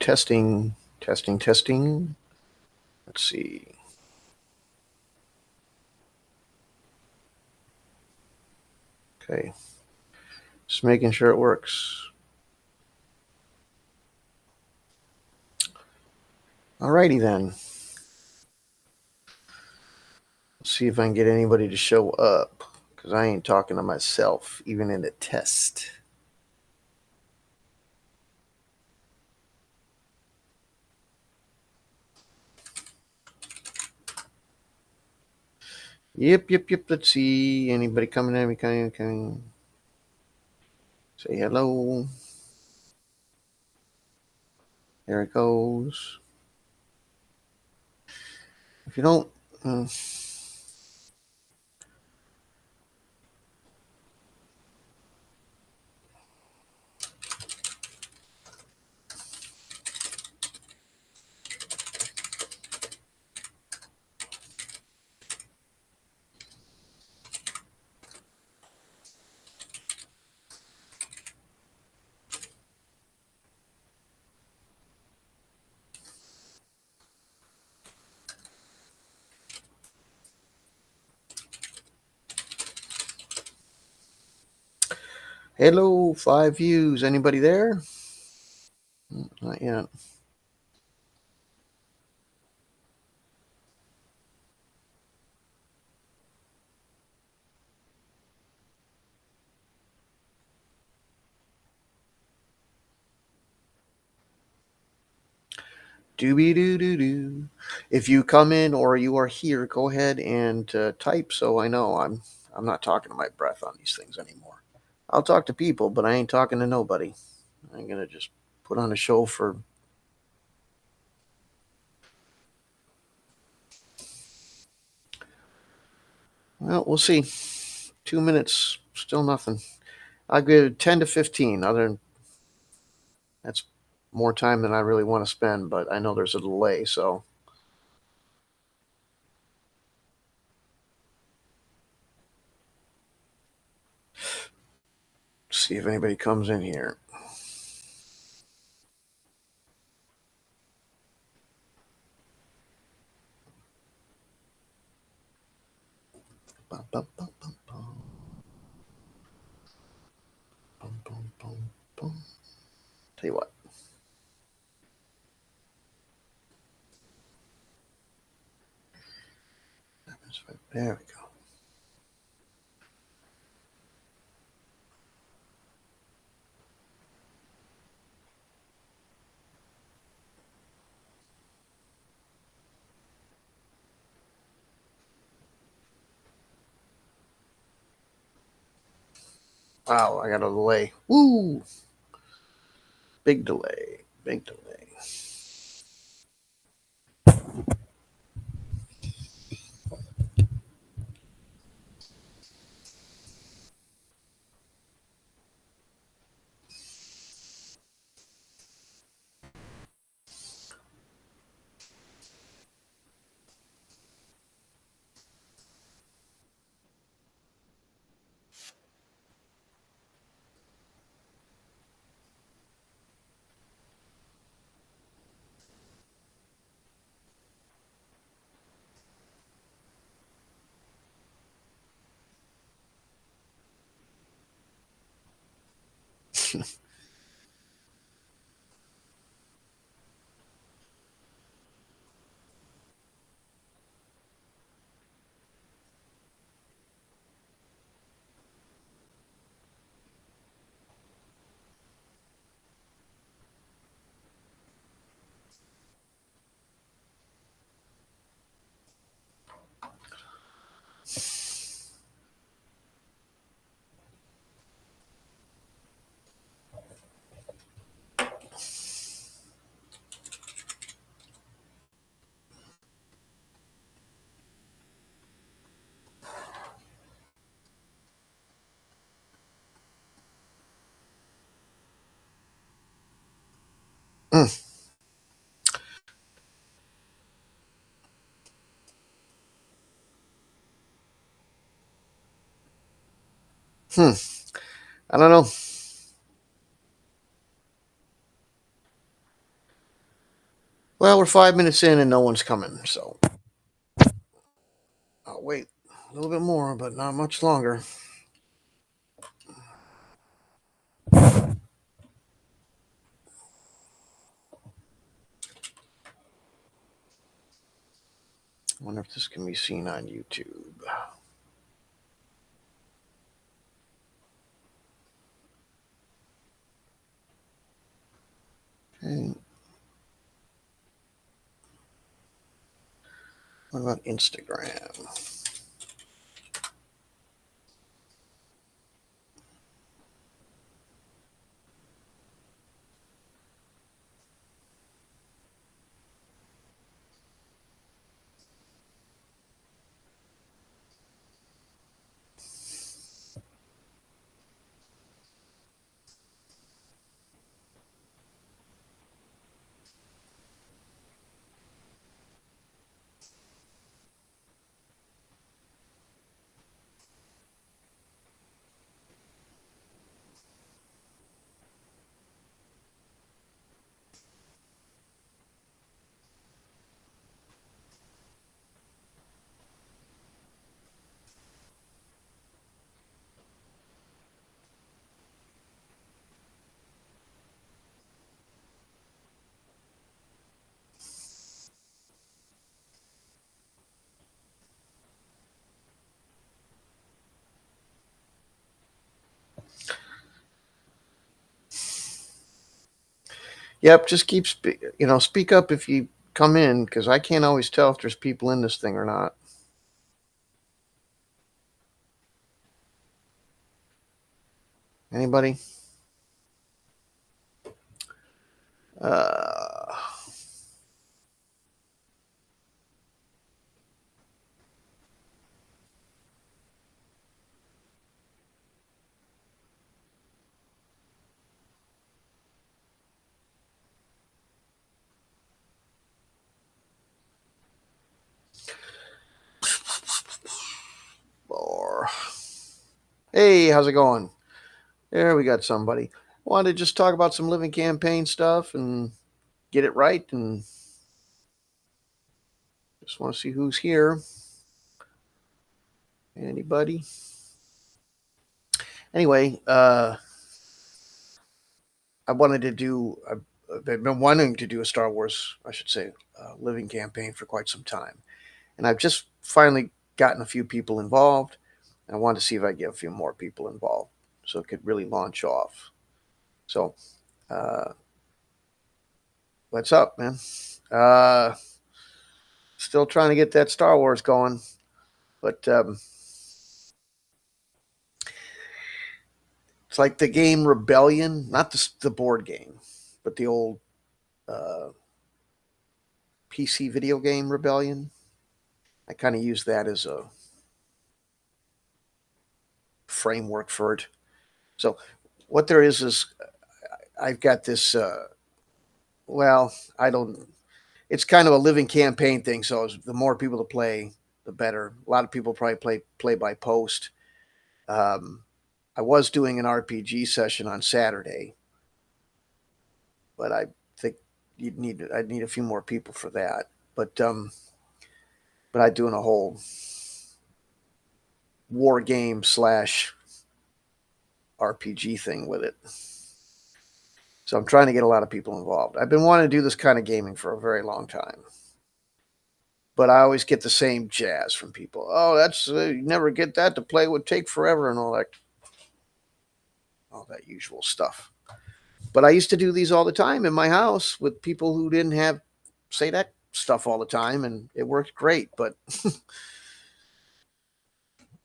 Testing, testing, testing. Let's see. Okay. Just making sure it works. Alrighty then. Let's see if I can get anybody to show up, because I ain't talking to myself, even in a test. Yep. Let's see. Anybody coming at me? Coming. Say hello. There it goes. If you don't. Hello, 5 views. Anybody there? Not yet. Dooby doo doo doo. If you come in or you are here, go ahead and type so I know I'm not talking to my breath on these things anymore. I'll talk to people, but I ain't talking to nobody. I'm gonna just put on a show for. Well, we'll see. 2 minutes, still nothing. I'll give 10 to 15. That's more time than I really want to spend, but I know there's a delay, so see if anybody comes in here. Bum, bum, bum, bum, bum. Bum, bum, bum, bum. Tell you what. There we go. Wow, I got a delay. Woo! Big delay. Big delay. Mm. Hmm. I don't know. Well, we're 5 minutes in and no one's coming, so I'll wait a little bit more, but not much longer. I wonder if this can be seen on YouTube. Okay. What about Instagram? Yep, just speak up if you come in, because I can't always tell if there's people in this thing or not. Anybody? Uh, or hey, how's it going? There, we got somebody. Wanted to just talk about some living campaign stuff and get it right, and just want to see who's here. Anybody? Anyway, I wanted to do. I've been wanting to do a Star Wars, I should say, living campaign for quite some time, and I've just finally gotten a few people involved. I wanted to see if I could get a few more people involved, so it could really launch off. So, uh, what's up, man? Uh, Still trying to get that Star Wars going, but it's like the game Rebellion, not the board game, but the old uh, PC video game Rebellion. I kind of use that as a framework for it. So what there is I've got this. Well, I don't. It's kind of a living campaign thing. So the more people to play, the better. A lot of people probably play by post. Um, I was doing an RPG session on Saturday, but I think I'd need a few more people for that. But I'm doing a whole war game slash RPG thing with it. So I'm trying to get a lot of people involved. I've been wanting to do this kind of gaming for a very long time, but I always get the same jazz from people. Oh, that's you never get that to play would take forever and all that usual stuff. But I used to do these all the time in my house with people who didn't have say that stuff all the time, and it worked great. But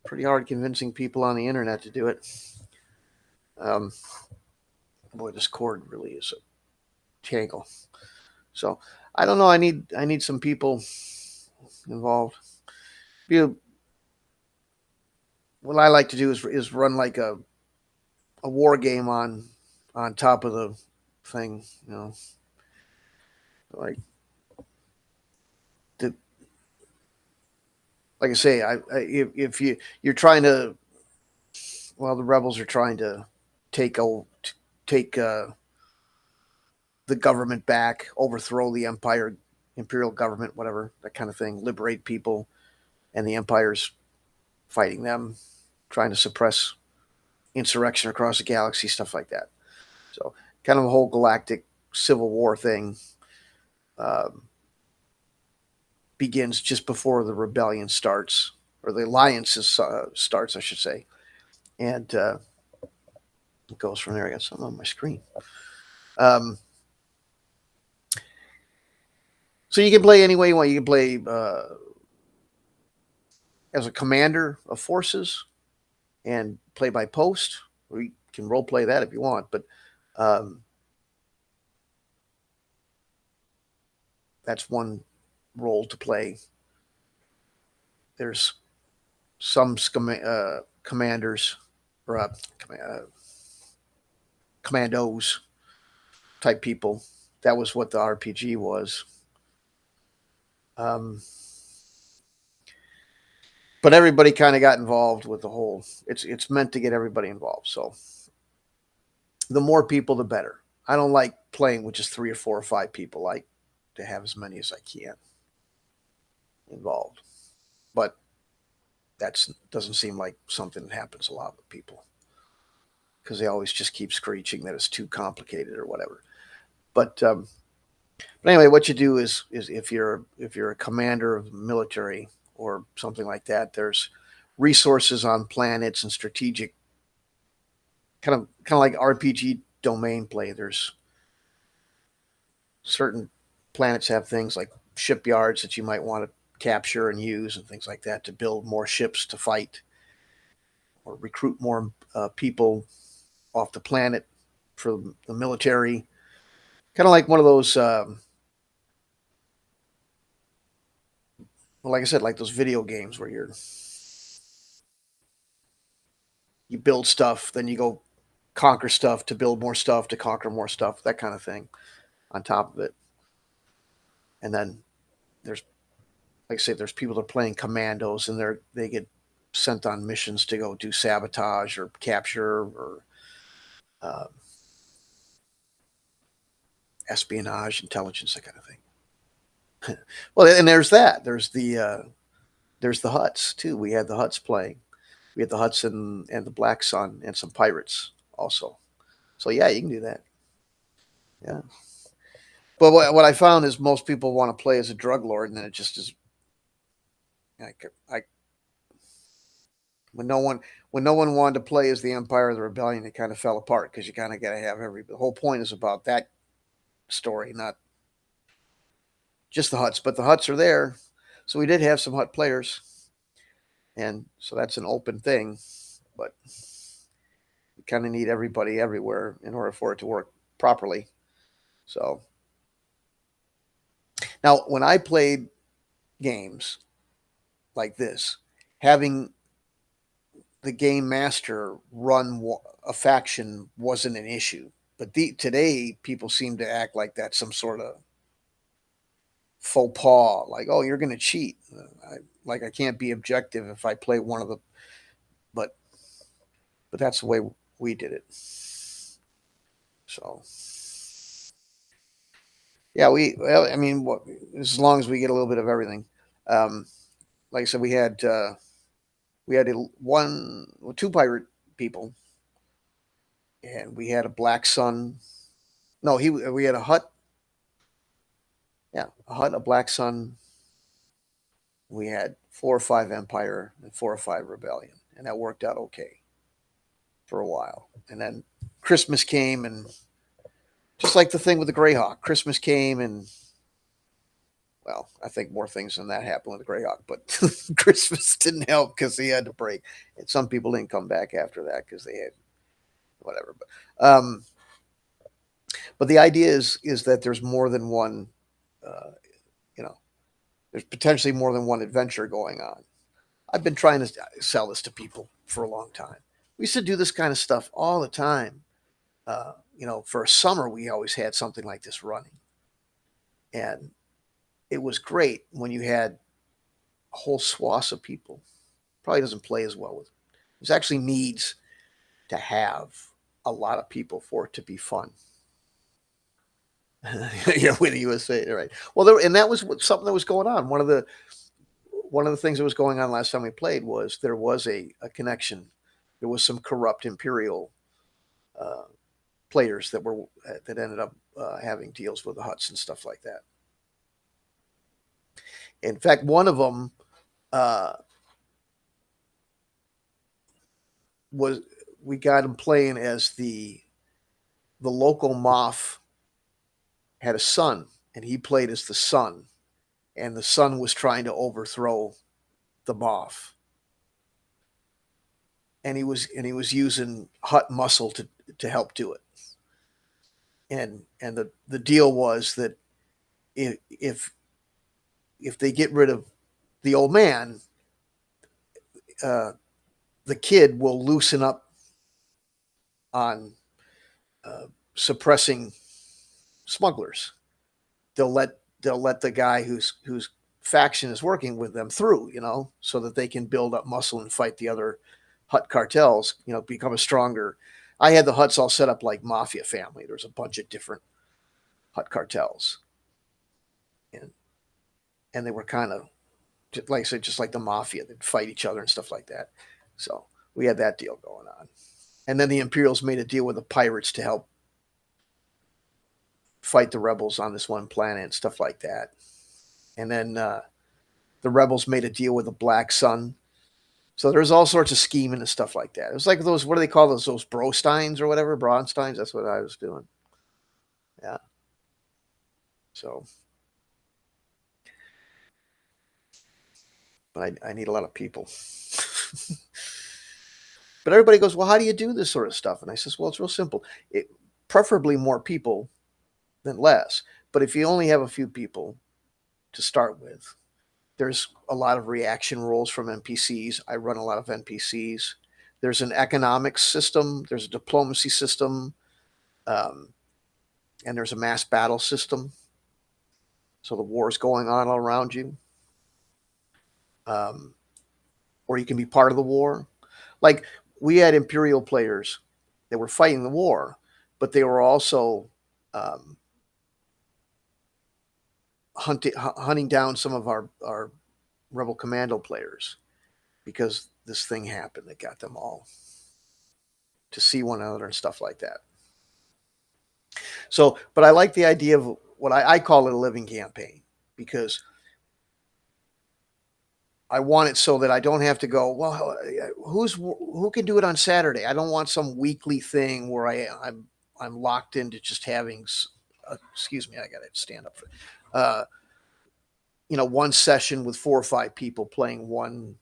pretty hard convincing people on the internet to do it. Um, Boy, this cord really is a tangle. So I don't know. I need some people involved. You, what I like to do is run like a war game on top of the thing. Like the like I say, if you're trying to, well, the rebels are trying to take take the government back, overthrow the empire, imperial government, whatever, that kind of thing, liberate people, and the Empire's fighting them, trying to suppress insurrection across the galaxy, stuff like that. So, kind of a whole galactic civil war thing um, begins just before the rebellion starts, or the alliance starts, I should say. And it goes from there. I got something on my screen. Um, so you can play any way you want. You can play as a commander of forces and play by post, or you can role play that if you want. But um, that's one role to play. There's some commanders or commandos type people. That was what the RPG was. Um, but everybody kind of got involved with the whole. It's meant to get everybody involved. So the more people, the better. I don't like playing with just 3 or 4 or 5 people. I like to have as many as I can involved. But that doesn't seem like something that happens a lot with people because they always just keep screeching that it's too complicated or whatever. But anyway, what you do is if you're a commander of the military or something like that, there's resources on planets and strategic kind of like RPG domain play. There's certain planets have things like shipyards that you might want to capture and use and things like that to build more ships to fight or recruit more people off the planet for the military. Kind of like one of those, well, like I said, like those video games where you build stuff, then you go conquer stuff to build more stuff to conquer more stuff, that kind of thing on top of it. And then there's, like I say, there's people that are playing commandos and they get sent on missions to go do sabotage or capture or uh, espionage, intelligence, that kind of thing. Well, and there's that. There's the Huts too. We had the Huts playing. We had the Huts and the Black Sun and some pirates also. So yeah, you can do that. Yeah. But what I found is most people want to play as a drug lord, and then it just is like when no one wanted to play as the Empire of the Rebellion, it kind of fell apart because you kind of got to have every. The whole point is about that story, not just the Huts. But the Huts are there, so we did have some Hut players, and so that's an open thing. But we kind of need everybody everywhere in order for it to work properly. So now, when I played games like this, having the game master run a faction wasn't an issue. But today, people seem to act like that's some sort of faux pas, like, oh, you're going to cheat. Like I can't be objective if I play one of the, but that's the way we did it. So yeah, well, I mean, as long as we get a little bit of everything. Um, like I said, we had two pirate people, and we had a Black Sun. No, we had a Hut. Yeah, a Hut, a Black Sun. We had 4 or 5 Empire and 4 or 5 Rebellion, and that worked out okay for a while. And then Christmas came, and just like the thing with the Greyhawk, Christmas came, and well, I think more things than that happened with the Greyhawk, but Christmas didn't help because he had to break, and some people didn't come back after that because they had whatever. But the idea is that there's more than one, uh, you know, there's potentially more than one adventure going on. I've been trying to sell this to people for a long time. We used to do this kind of stuff all the time. For a summer, we always had something like this running, and it was great when you had a whole swath of people. Probably doesn't play as well with. It actually needs to have a lot of people for it to be fun. Yeah, with the USA, right? Well, and that was something that was going on. One of the things that was going on last time we played was there was a connection. There was some corrupt imperial uh, players that ended up having deals with the Huts and stuff like that. In fact, one of them uh, was we got him playing as the local Moff had a son, and he played as the son, and the son was trying to overthrow the Moff, and he was using Hut muscle to help do it. And the deal was that if if they get rid of the old man, uh, the kid will loosen up on uh, suppressing smugglers. They'll let the guy whose faction is working with them through, so that they can build up muscle and fight the other Hut cartels. Become a stronger. I had the Huts all set up like mafia family. There's a bunch of different Hut cartels, and and they were kind of, like I said, just like the mafia. They'd fight each other and stuff like that. So we had that deal going on, and then the Imperials made a deal with the pirates to help fight the rebels on this one planet and stuff like that. And then the rebels made a deal with the Black Sun. So there's all sorts of scheming and stuff like that. It was like those, what do they call those Brosteins or whatever, Bronsteins. That's what I was doing. Yeah. So, but I need a lot of people. But everybody goes, well, how do you do this sort of stuff? And I says, well, it's real simple. Preferably more people than less. But if you only have a few people to start with, there's a lot of reaction roles from NPCs. I run a lot of NPCs. There's an economics system. There's a diplomacy system. Um, and there's a mass battle system. So the war's going on all around you. Um, or you can be part of the war. Like, we had Imperial players that were fighting the war, but they were also um, hunting down some of our Rebel Commando players, because this thing happened that got them all to see one another and stuff like that. So, but I like the idea of what I call it a living campaign, because I want it so that I don't have to go, well, who can do it on Saturday? I don't want some weekly thing where I'm locked into just having. Excuse me, I got to stand up for. Uh, one session with 4 or 5 people playing one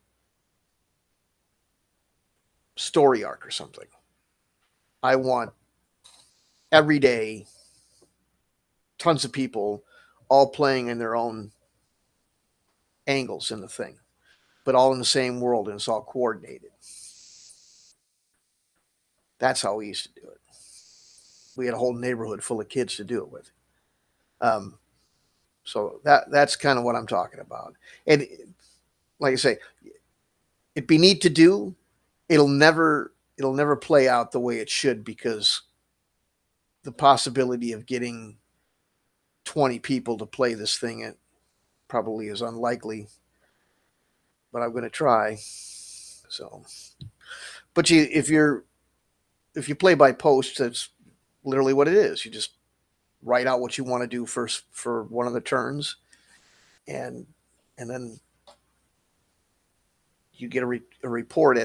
story arc or something. I want every day tons of people all playing in their own angles in the thing, but all in the same world, and it's all coordinated. That's how we used to do it. We had a whole neighborhood full of kids to do it with. Um, so that's kind of what I'm talking about. And like I say, it'd be neat to do. It'll never play out the way it should, because the possibility of getting 20 people to play this thing, it probably is unlikely. But I'm going to try. So, but if you play by post, that's literally what it is. You just write out what you want to do first for one of the turns, and then you get a report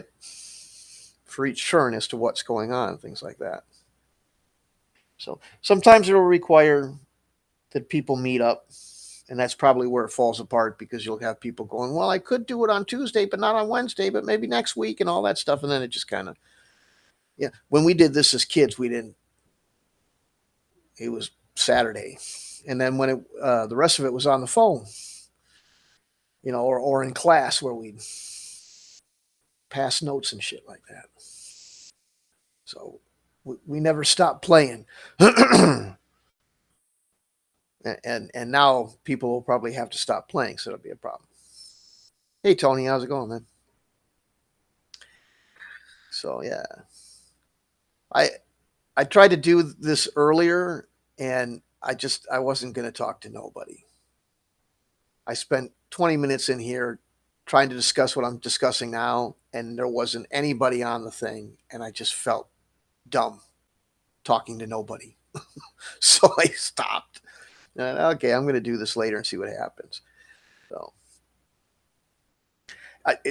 for each turn as to what's going on, things like that. So sometimes it'll require that people meet up, and that's probably where it falls apart, because you'll have people going, well, I could do it on Tuesday, but not on Wednesday, but maybe next week, and all that stuff. And then it just kind of, yeah. When we did this as kids, we didn't. It was Saturday, and then when the rest of it was on the phone, or in class where we'd pass notes and shit like that. So we never stopped playing. and now people will probably have to stop playing, so it'll be a problem. Hey Tony, how's it going, man? So yeah, I I tried to do this earlier, and I wasn't going to talk to nobody. I spent 20 minutes in here trying to discuss what I'm discussing now, and there wasn't anybody on the thing, and I just felt dumb talking to nobody. So I stopped. Okay, I'm going to do this later and see what happens. So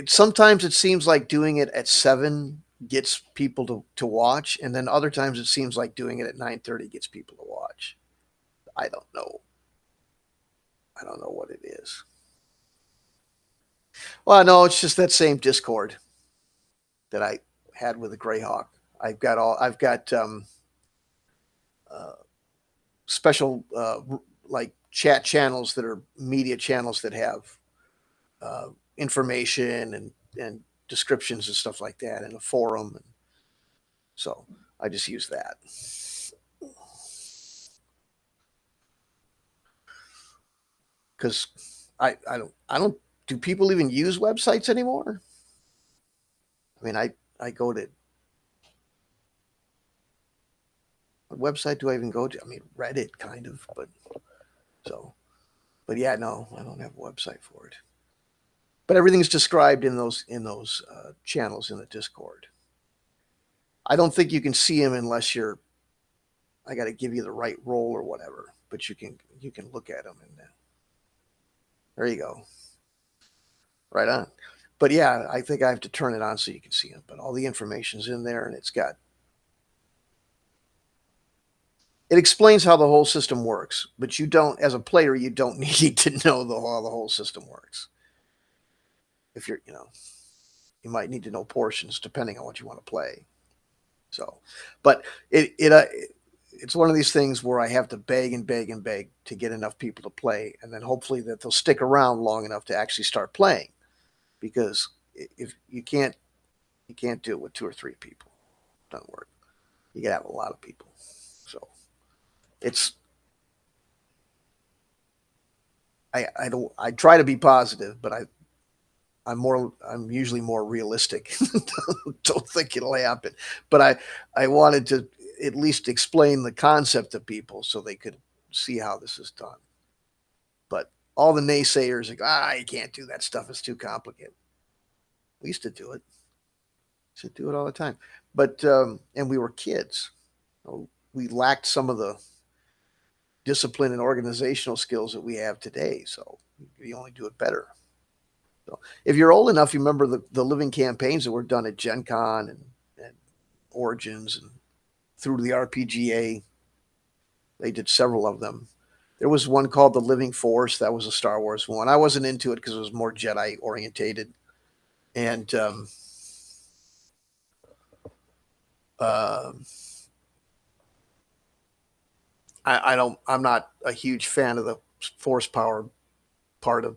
sometimes it seems like doing it at 7 gets people to watch, and then other times it seems like doing it at 9:30 gets people to watch. I don't know. I don't know what it is. Well, no, it's just that same Discord that I had with the Greyhawk. I've got uh, special like chat channels that are media channels that have information and descriptions and stuff like that, and a forum. And so I just use that because I don't do people even use websites anymore? I mean, I go to what website do I even go to? I mean, Reddit kind of, but so but yeah, no, I don't have a website for it. But everything's described in those channels in the Discord. I don't think you can see them unless you're. I got to give you the right role or whatever, but you can look at them and there you go, right on. But yeah, I think I have to turn it on so you can see them. But all the information's in there, and it explains how the whole system works. But you don't, as a player, you don't need to know how the whole system works. If you might need to know portions depending on what you want to play. So, but it's one of these things where I have to beg and beg and beg to get enough people to play, and then hopefully that they'll stick around long enough to actually start playing. Because if you can't do it with 2 or 3 people, it doesn't work. You gotta have a lot of people. So it's I don't I try to be positive, but I'm usually more realistic. Don't think it'll happen, but I wanted to at least explain the concept to people so they could see how this is done. But all the naysayers like, you can't do that stuff. It's too complicated. We used to do it. We used to do it all the time. But and we were kids. We lacked some of the discipline and organizational skills that we have today. So you only do it better. So if you're old enough, you remember the living campaigns that were done at Gen Con and Origins and through the RPGA. They did several of them. There was one called The Living Force. That was a Star Wars one. I wasn't into it because it was more Jedi orientated. And uh, I'm not a huge fan of the force power part of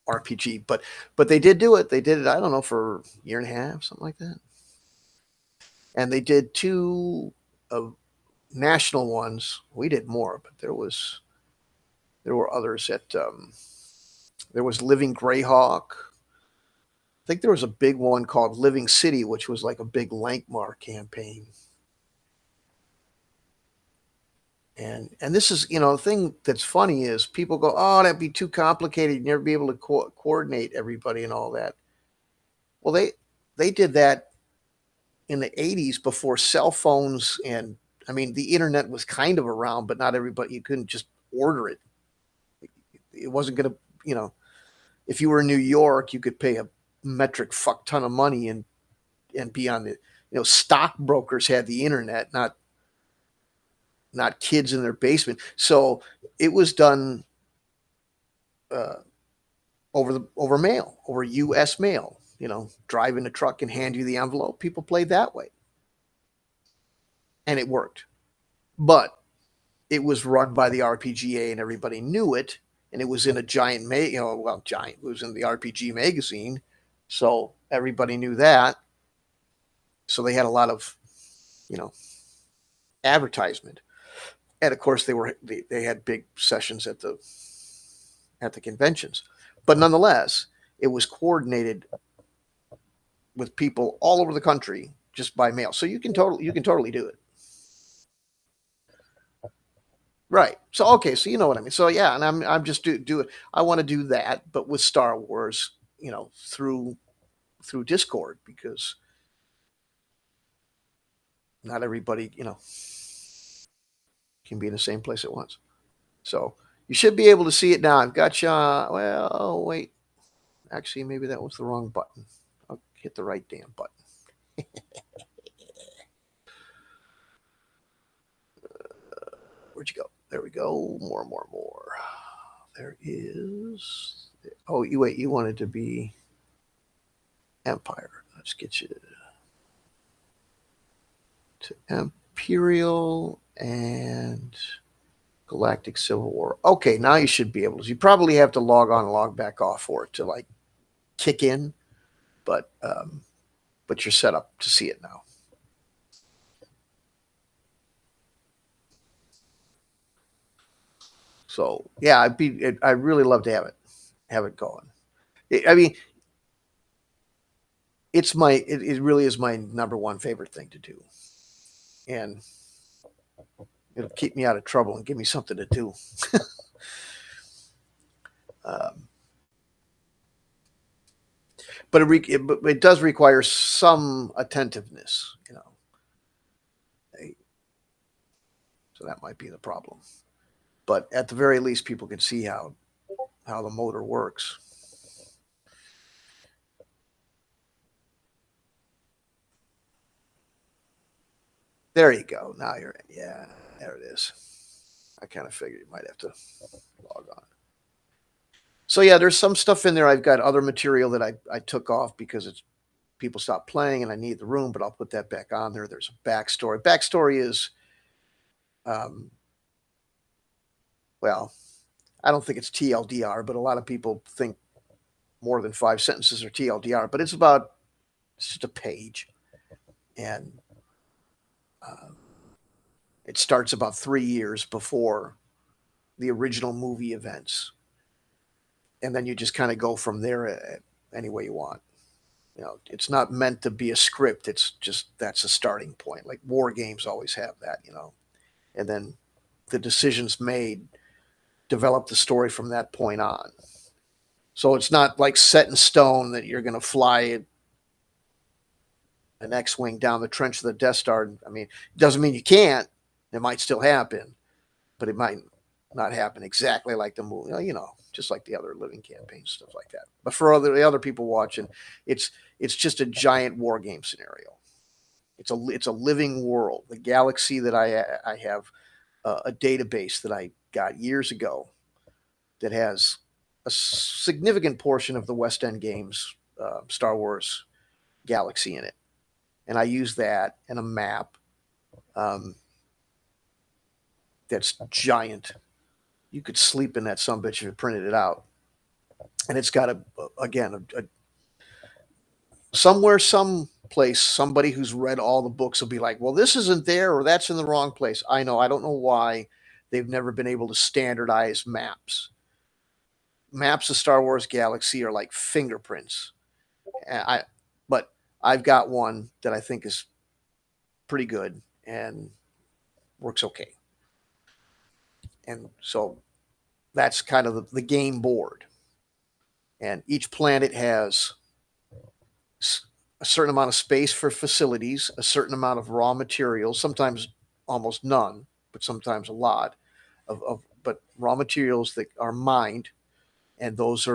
RPG, but they did do it. They did it. I don't know, for a year and a half, something like that. And they did two national ones. We did more, but there were others that there was Living Greyhawk. I think there was a big one called Living City, which was like a big Lankmar campaign. And this is, the thing that's funny is people go, oh, that'd be too complicated. You'd never be able to coordinate everybody and all that. Well, they did that in the 80s before cell phones, and I mean the internet was kind of around, but not everybody. You couldn't just order it. It wasn't going to, if you were in New York, you could pay a metric fuck ton of money and be on the, stockbrokers had the internet, not kids in their basement. So it was done uh, over mail, over U.S. mail. Drive in a truck and hand you the envelope. People played that way, and it worked. But it was run by the RPGA, and everybody knew it. And it was in a giant, giant. It was in the RPG magazine, so everybody knew that. So they had a lot of, you know, advertisement, and of course they had big sessions at the conventions. But nonetheless, it was coordinated with people all over the country just by mail. So you can totally do it. Right. So okay, so you know what I mean. So yeah, and I'm just do it. I want to do that, but with Star Wars, through Discord because not everybody, can be in the same place at once. So you should be able to see it now. I've got you. Well, oh, wait. Actually, maybe that was the wrong button. I'll hit the right damn button. Where'd you go? There we go. More, more, more. There is. Oh, you wait. You wanted to be Empire. Let's get you to Imperial and Galactic Civil War. Okay, now you should be able to. You probably have to log on and log back off for it to like kick in, but you're set up to see it now. So yeah, I'd really love to have it going. I mean, it really is my number one favorite thing to do, and it'll keep me out of trouble and give me something to do. Um, but it does require some attentiveness, so that might be the problem. But at the very least, people can see how the motor works. There you go. Now you're in. Yeah, there it is. I kind of figured you might have to log on. So yeah, there's some stuff in there. I've got other material that I took off because it's people stopped playing and I need the room, but I'll put that back on there. There's a backstory. Backstory is, um, well, I don't think it's TLDR, but a lot of people think more than 5 sentences are TLDR. But it's just a page, and uh, it starts about 3 years before the original movie events, and then you just kind of go from there any way you want. It's not meant to be a script. It's just that's a starting point. Like war games always have that, and then the decisions made develop the story from that point on. So it's not like set in stone that you're going to fly an X-wing down the trench of the Death Star. I mean, it doesn't mean you can't. It might still happen, but it might not happen exactly like the movie. Just like the other living campaigns, stuff like that. But for the other people watching, it's just a giant war game scenario. It's a living world. The galaxy that I have a database that I got years ago that has a significant portion of the West End games, Star Wars galaxy in it, and I use that and a map um, that's giant. You could sleep in that sumbitch if you printed it out, and it's got somewhere, some place, somebody who's read all the books will be like, well, this isn't there or that's in the wrong place. I know. I don't know why they've never been able to standardize maps. Maps of Star Wars Galaxy are like fingerprints. But I've got one that I think is pretty good and works okay. And so that's kind of the game board. And each planet has a certain amount of space for facilities, a certain amount of raw materials, sometimes almost none, but sometimes a lot but raw materials that are mined, and those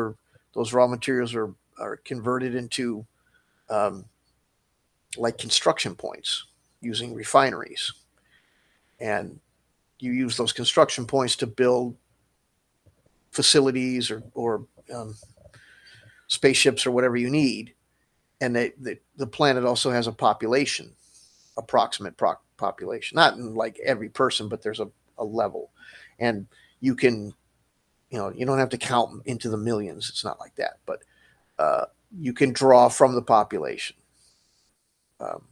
raw materials are converted into um, like construction points using refineries, and you use those construction points to build facilities or spaceships or whatever you need. And the planet also has a population, approximate population, not in like every person, but there's a level, and you can, you don't have to count into the millions. It's not like that, but you can draw from the population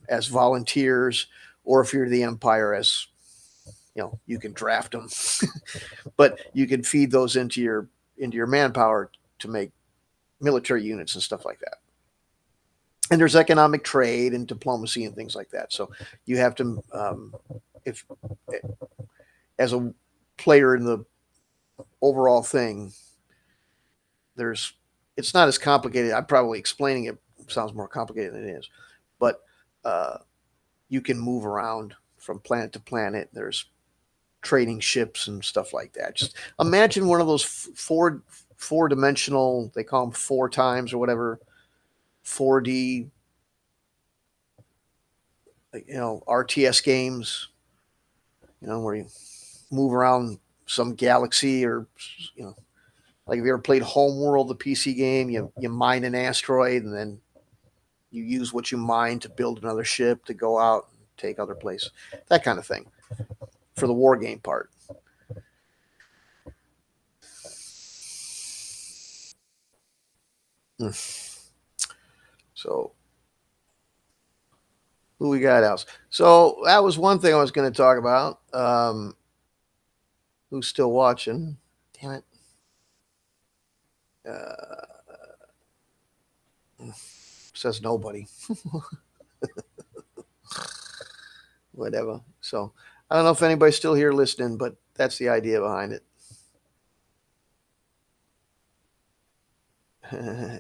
as volunteers, or if you're the Empire, as you can draft them, but you can feed those into your manpower to make military units and stuff like that. And there's economic trade and diplomacy and things like that. So you have to, if as a player in the overall thing, it's not as complicated. I'm probably explaining it sounds more complicated than it is, but uh, you can move around from planet to planet. There's trading ships and stuff like that. Just imagine one of those four dimensional. They call them four times or whatever, 4D, RTS games. Where you move around some galaxy, or like if you ever played Homeworld, the PC game, you mine an asteroid and then you use what you mine to build another ship to go out and take other places. That kind of thing for the war game part. So who we got else? So that was one thing I was going to talk about. Who's still watching? Damn it. Says nobody. Whatever. So I don't know if anybody's still here listening, but that's the idea behind it.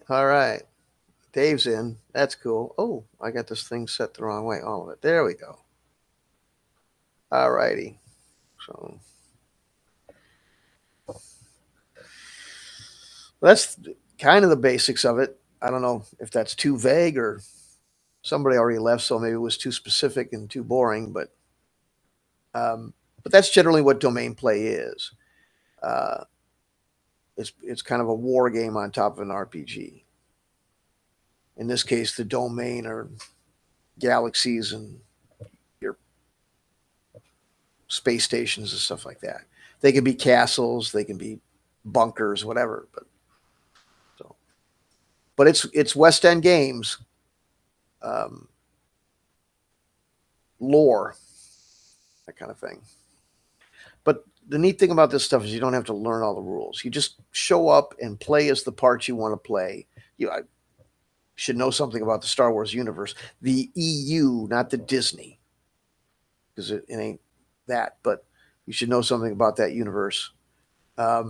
All right. Dave's in. That's cool. Oh, I got this thing set the wrong way. All of it. There we go. All righty. So that's kind of the basics of it. I don't know if that's too vague or somebody already left, so maybe it was too specific and too boring. But that's generally what domain play is. Uh, it's kind of a war game on top of an RPG. In this case, the domain are galaxies and your space stations and stuff like that. They can be castles, they can be bunkers, whatever. But it's West End Games lore, that kind of thing. But the neat thing about this stuff is you don't have to learn all the rules. You just show up and play as the part you want to play. I should know something about the Star Wars universe, the EU, not the Disney, because it ain't that. But you should know something about that universe. I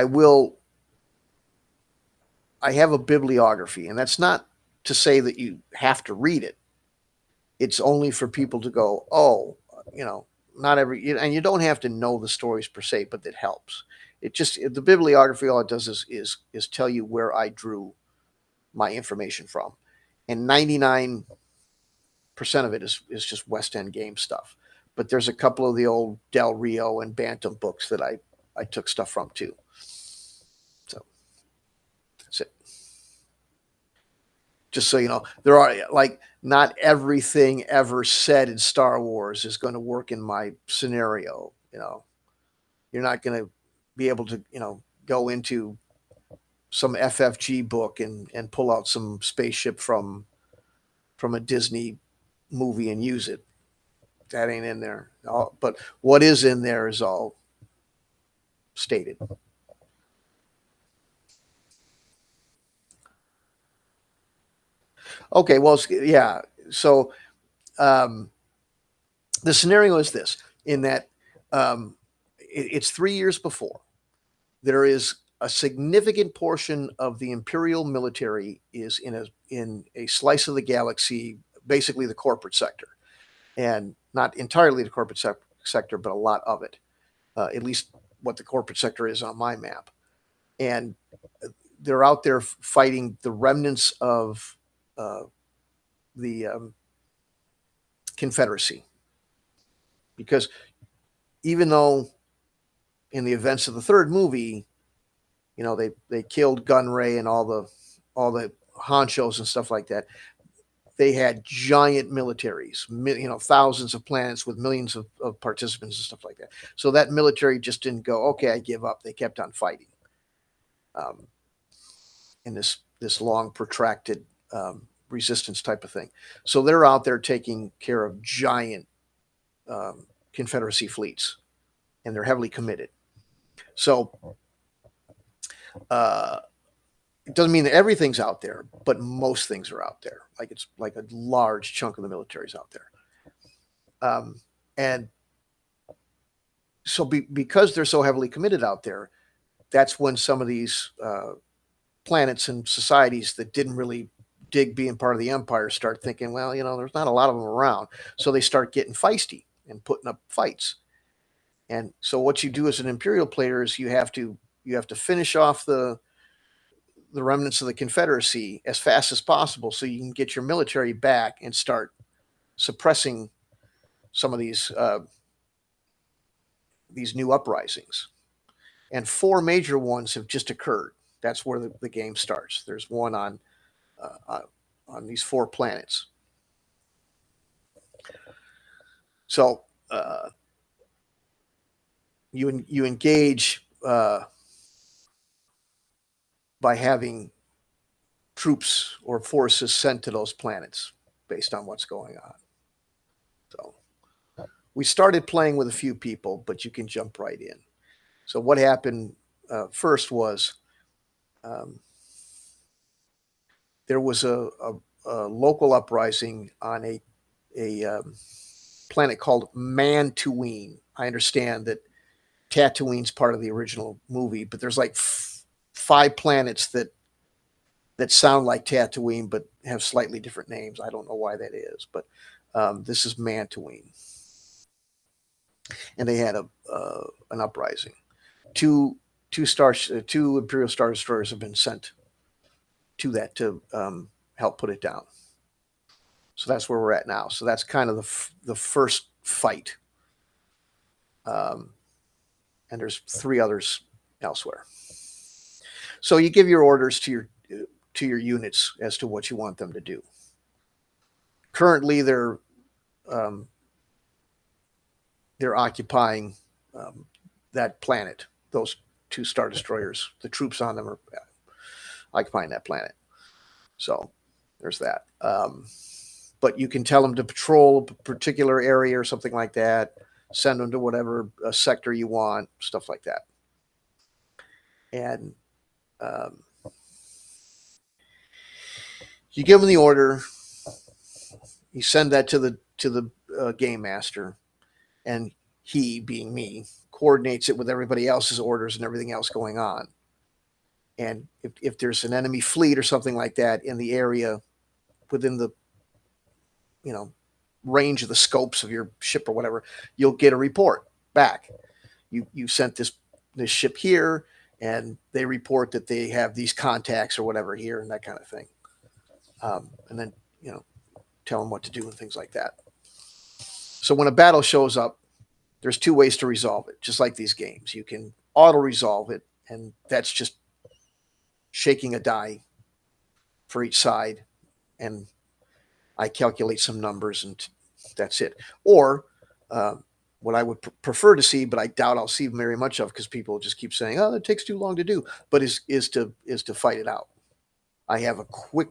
will. I have a bibliography, and that's not to say that you have to read it. It's only for people to go, oh, not every, and you don't have to know the stories per se, but it helps. It just the bibliography, all it does is tell you where I drew my information from, and 99% of it is just West End game stuff. But there's a couple of the old Del Rio and Bantam books that I took stuff from too. So that's it. Just so you know, there are like not everything ever said in Star Wars is going to work in my scenario. You're not going to be able to go into some FFG book and pull out some spaceship from a Disney movie and use it. That ain't in there. But what is in there is all stated. Okay, well, yeah. So the scenario is this: in that it's 3 years before. There is a significant portion of the Imperial military is in a slice of the galaxy, basically the corporate sector, and not entirely the corporate sector, but a lot of it. At least what the corporate sector is on my map, and they're out there fighting the remnants of the Confederacy, because even though in the events of the third movie, they killed Gunray and all the honchos and stuff like that. They had giant militaries, thousands of planets with millions of participants and stuff like that. So that military just didn't go, okay, I give up. They kept on fighting in this long, protracted resistance type of thing. So they're out there taking care of giant Confederacy fleets, and they're heavily committed. So it doesn't mean that everything's out there, but most things are out there. Like it's like a large chunk of the military is out there. And so because they're so heavily committed out there, that's when some of these planets and societies that didn't really dig being part of the empire start thinking, well, there's not a lot of them around, so they start getting feisty and putting up fights. And so what you do as an imperial player is you have to finish off the remnants of the Confederacy as fast as possible so you can get your military back and start suppressing some of these new uprisings. And four major ones have just occurred. That's where the game starts. There's one uh, on these four planets. So you engage by having troops or forces sent to those planets based on what's going on. So we started playing with a few people, but you can jump right in. So what happened first was um, there was a local uprising on a planet called Mantuine. I understand that Tatooine's part of the original movie, but there's like five planets that sound like Tatooine but have slightly different names. I don't know why that is, but this is Mantuine, and they had an uprising. Two two Imperial Star Destroyers have been sent to that to help put it down. So that's where we're at now. So that's kind of the first fight, um, and there's three others elsewhere. So you give your orders to your units as to what you want them to do. Currently, um, they're occupying that planet. Those two Star Destroyers, the troops on them are occupying that planet. So there's that. But you can tell them to patrol a particular area or something like that. Send them to whatever sector you want, stuff like that. And um, you give them the order. You send that to the game master, and he, being me, coordinates it with everybody else's orders and everything else going on. And if there's an enemy fleet or something like that in the area within the you know range of the scopes of your ship or whatever, you'll get a report back. You sent this ship here, and they report that they have these contacts or whatever here and that kind of thing. And then tell them what to do and things like that. So when a battle shows up, there's two ways to resolve it. Just like these games, you can auto resolve it, and that's just shaking a die for each side, and I calculate some numbers, and that's it. Or what I would prefer to see, but I doubt I'll see very much of because people just keep saying, "Oh, it takes too long to do," but is to fight it out. I have a quick.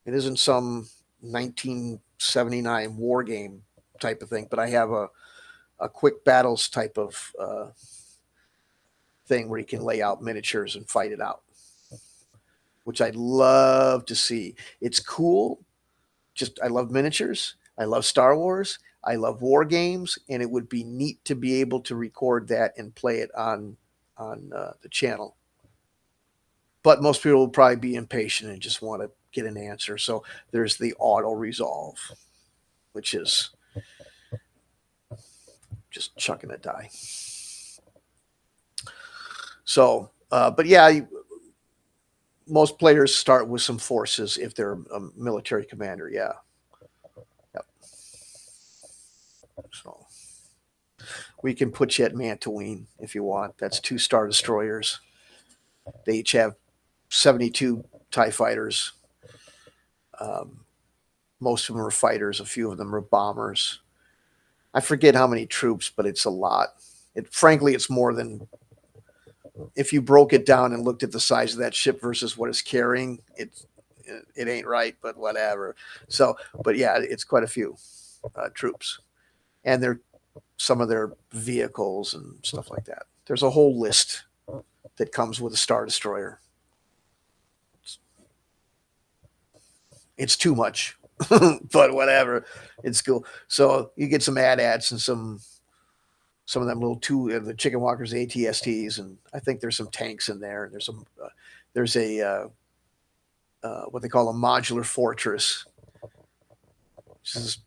It isn't some 1979 war game type of thing, but I have a quick battles type of thing where you can lay out miniatures and fight it out, which I'd love to see. It's cool. Just I love miniatures. I love Star Wars. I love war games, and it would be neat to be able to record that and play it on the channel. But most people will probably be impatient and just want to get an answer. So there's the auto resolve, which is just chucking a die. So, but yeah, most players start with some forces if they're a military commander. Yeah. Yep. So we can put you at Mantuine if you want. That's two Star Destroyers. They each have 72 TIE fighters. Most of them are fighters. A few of them are bombers. I forget how many troops, but it's a lot. Frankly, it's more than if you broke it down and looked at the size of that ship versus what it's carrying. It ain't right, but whatever. So, but yeah, it's quite a few troops, and they're some of their vehicles and stuff like that. There's a whole list that comes with a Star Destroyer. It's too much, but whatever. It's cool. So you get some ads and some some of them little the chicken walkers, the ATSTs, and I think there's some tanks in there. And there's a what they call a modular fortress, which is this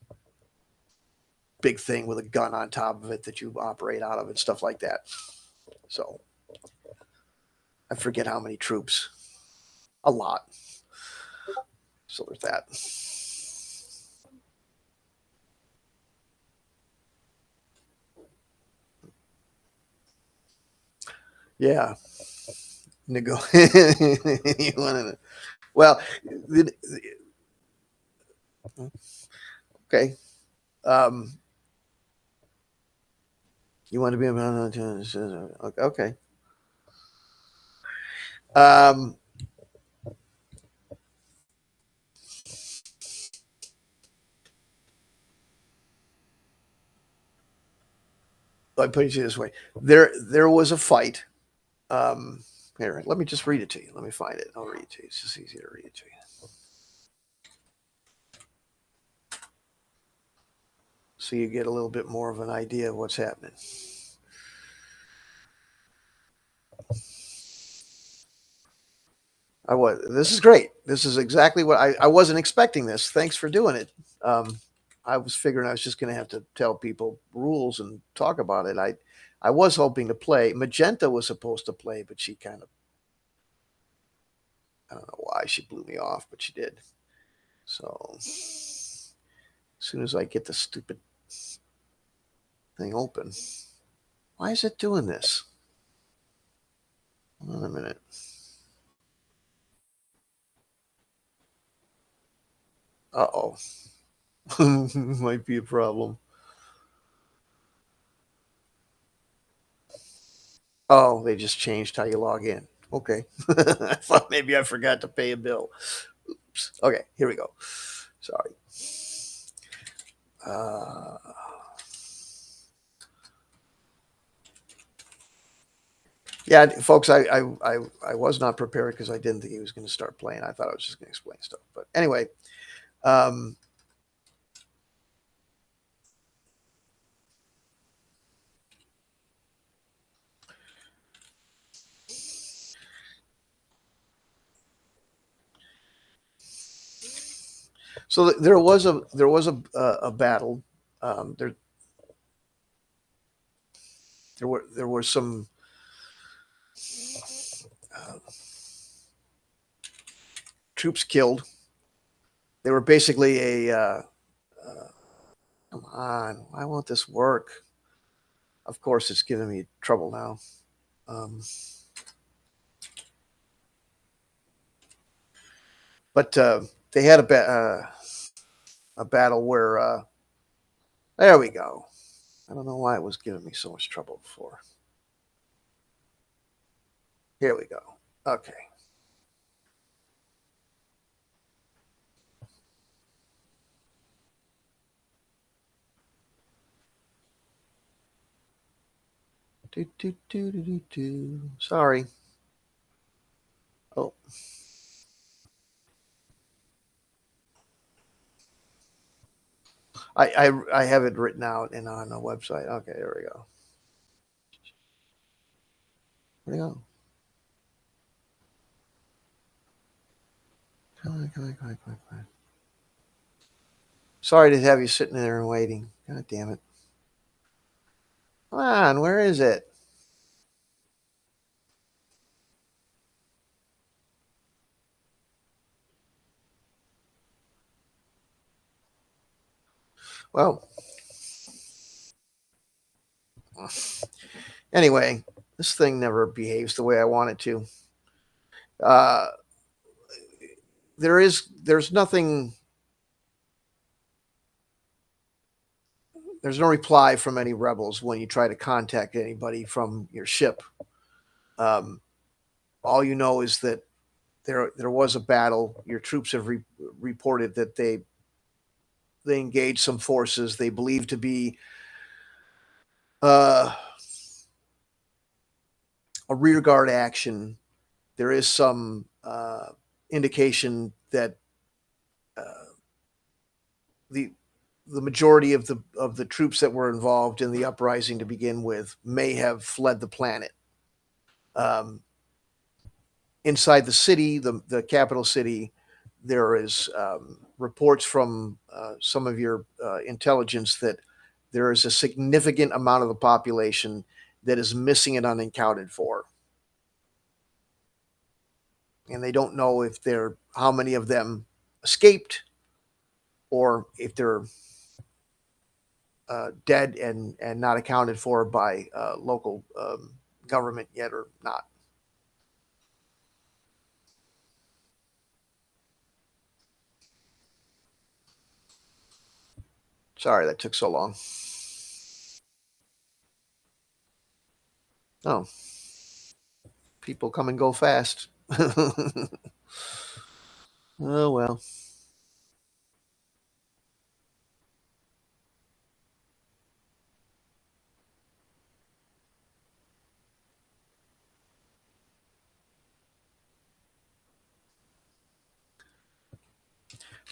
big thing with a gun on top of it that you operate out of and stuff like that. So I forget how many troops. A lot. So there's that. Yeah. You want to, well, okay. You want to be about okay. Let me put it this way: there was a fight. Here, let me just read it to you. Let me find it. I'll read it to you. It's just easier to read it to you, so you get a little bit more of an idea of what's happening. This is great. This is exactly what I wasn't expecting this. Thanks for doing it. I was figuring I was just going to have to tell people rules and talk about it. I was hoping to play. Magenta was supposed to play, but she kind of, I don't know why she blew me off, but she did. So as soon as I get the stupid thing open, why is it doing this? Hold on a minute. Uh-oh. Might be a problem. Oh, they just changed how you log in. Okay. I thought maybe I forgot to pay a bill. Oops. Okay, here we go. Sorry. Yeah, folks, I was not prepared because I didn't think he was going to start playing. I thought I was just going to explain stuff. But anyway, um, so there was a battle. There were some uh, troops killed. They were basically a come on, why won't this work? Of course, it's giving me trouble now. Um, but they had a battle where there we go. I don't know why it was giving me so much trouble before. Here we go. Okay. Sorry. Oh. I have it written out and on the website. Okay, there we go. There we go. Come on. Sorry to have you sitting there and waiting. God damn it. Come on, where is it? Well, anyway, this thing never behaves the way I want it to. Uh, there's nothing. There's no reply from any rebels when you try to contact anybody from your ship. Um, all you know is that there was a battle. Your troops have reported that they engaged some forces they believe to be uh, a rearguard action. There is some indication that uh, the the majority of the troops that were involved in the uprising to begin with may have fled the planet. Um, Inside the city, the capital city, there is reports from some of your intelligence that there is a significant amount of the population that is missing and unaccounted for, and they don't know if they're how many of them escaped or if they're dead and not accounted for by local government yet or not. Sorry that took so long. Oh, people come and go fast. Oh well.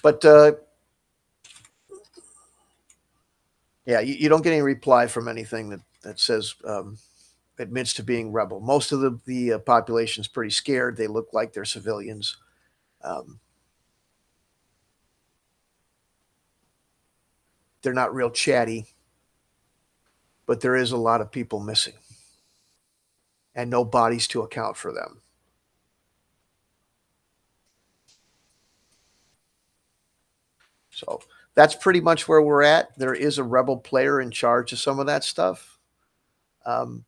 But yeah, you don't get any reply from anything that says admits to being rebel. Most of the population is pretty scared. They look like they're civilians. Um, they're not real chatty, but there is a lot of people missing and no bodies to account for them. So that's pretty much where we're at. There is a rebel player in charge of some of that stuff. Um,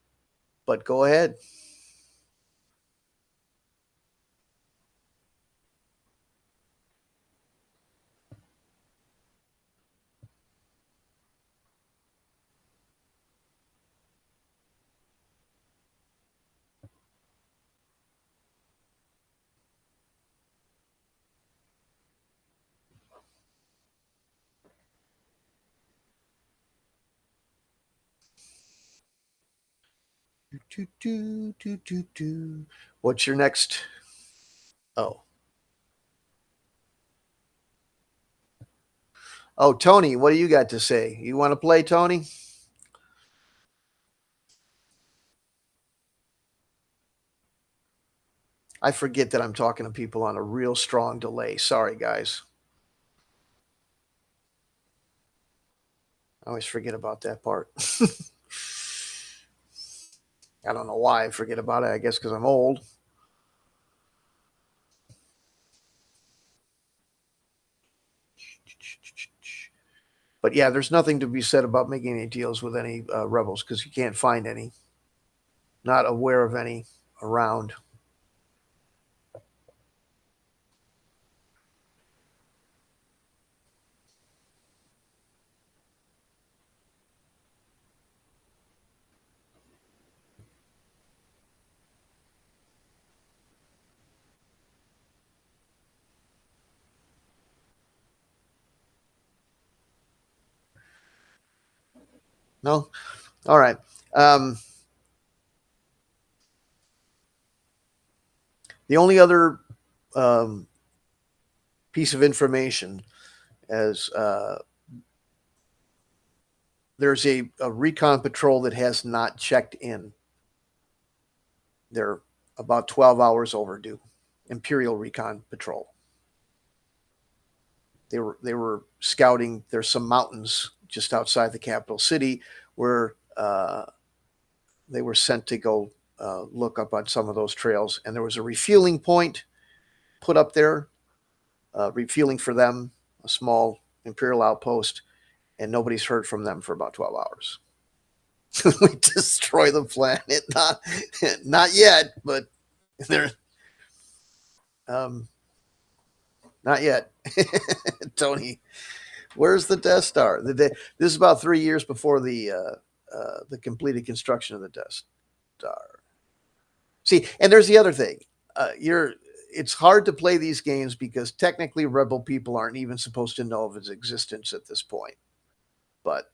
but go ahead. Do, do, do, do, do. What's your next? Oh, oh, Tony, what do you got to say? You want to play, Tony? I forget that I'm talking to people on a real strong delay. Sorry, guys. I always forget about that part. I don't know why I forget about it. I guess because I'm old. But yeah, there's nothing to be said about making any deals with any rebels because you can't find any. Not aware of any around. No? All right. Um, the only other um, piece of information is there's a recon patrol that has not checked in. They're about 12 hours overdue. Imperial Recon Patrol. They were scouting. There's some mountains just outside the capital city where they were sent to go look up on some of those trails, and there was a refueling point put up there, refueling for them, a small Imperial outpost, and nobody's heard from them for about 12 hours. We destroy the planet, not yet, but they're um, not yet. Tony, where's the Death Star? This is about 3 years before the completed construction of the Death Star. See, and there's the other thing. You're It's hard to play these games because technically rebel people aren't even supposed to know of its existence at this point. But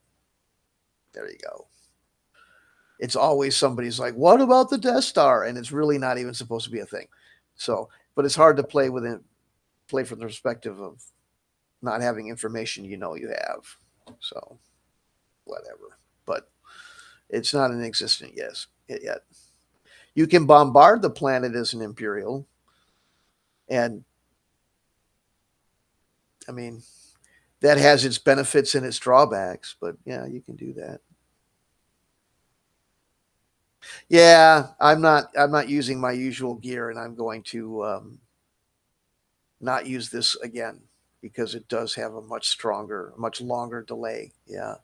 there you go. It's always somebody's like, "What about the Death Star?" And it's really not even supposed to be a thing. So, but it's hard to play from the perspective of not having information you know you have. So whatever. But it's not in existence yet. You can bombard the planet as an Imperial, and I mean that has its benefits and its drawbacks. But yeah, you can do that. Yeah, I'm not using my usual gear, and I'm going to not use this again because it does have a much stronger, much longer delay. Yeah.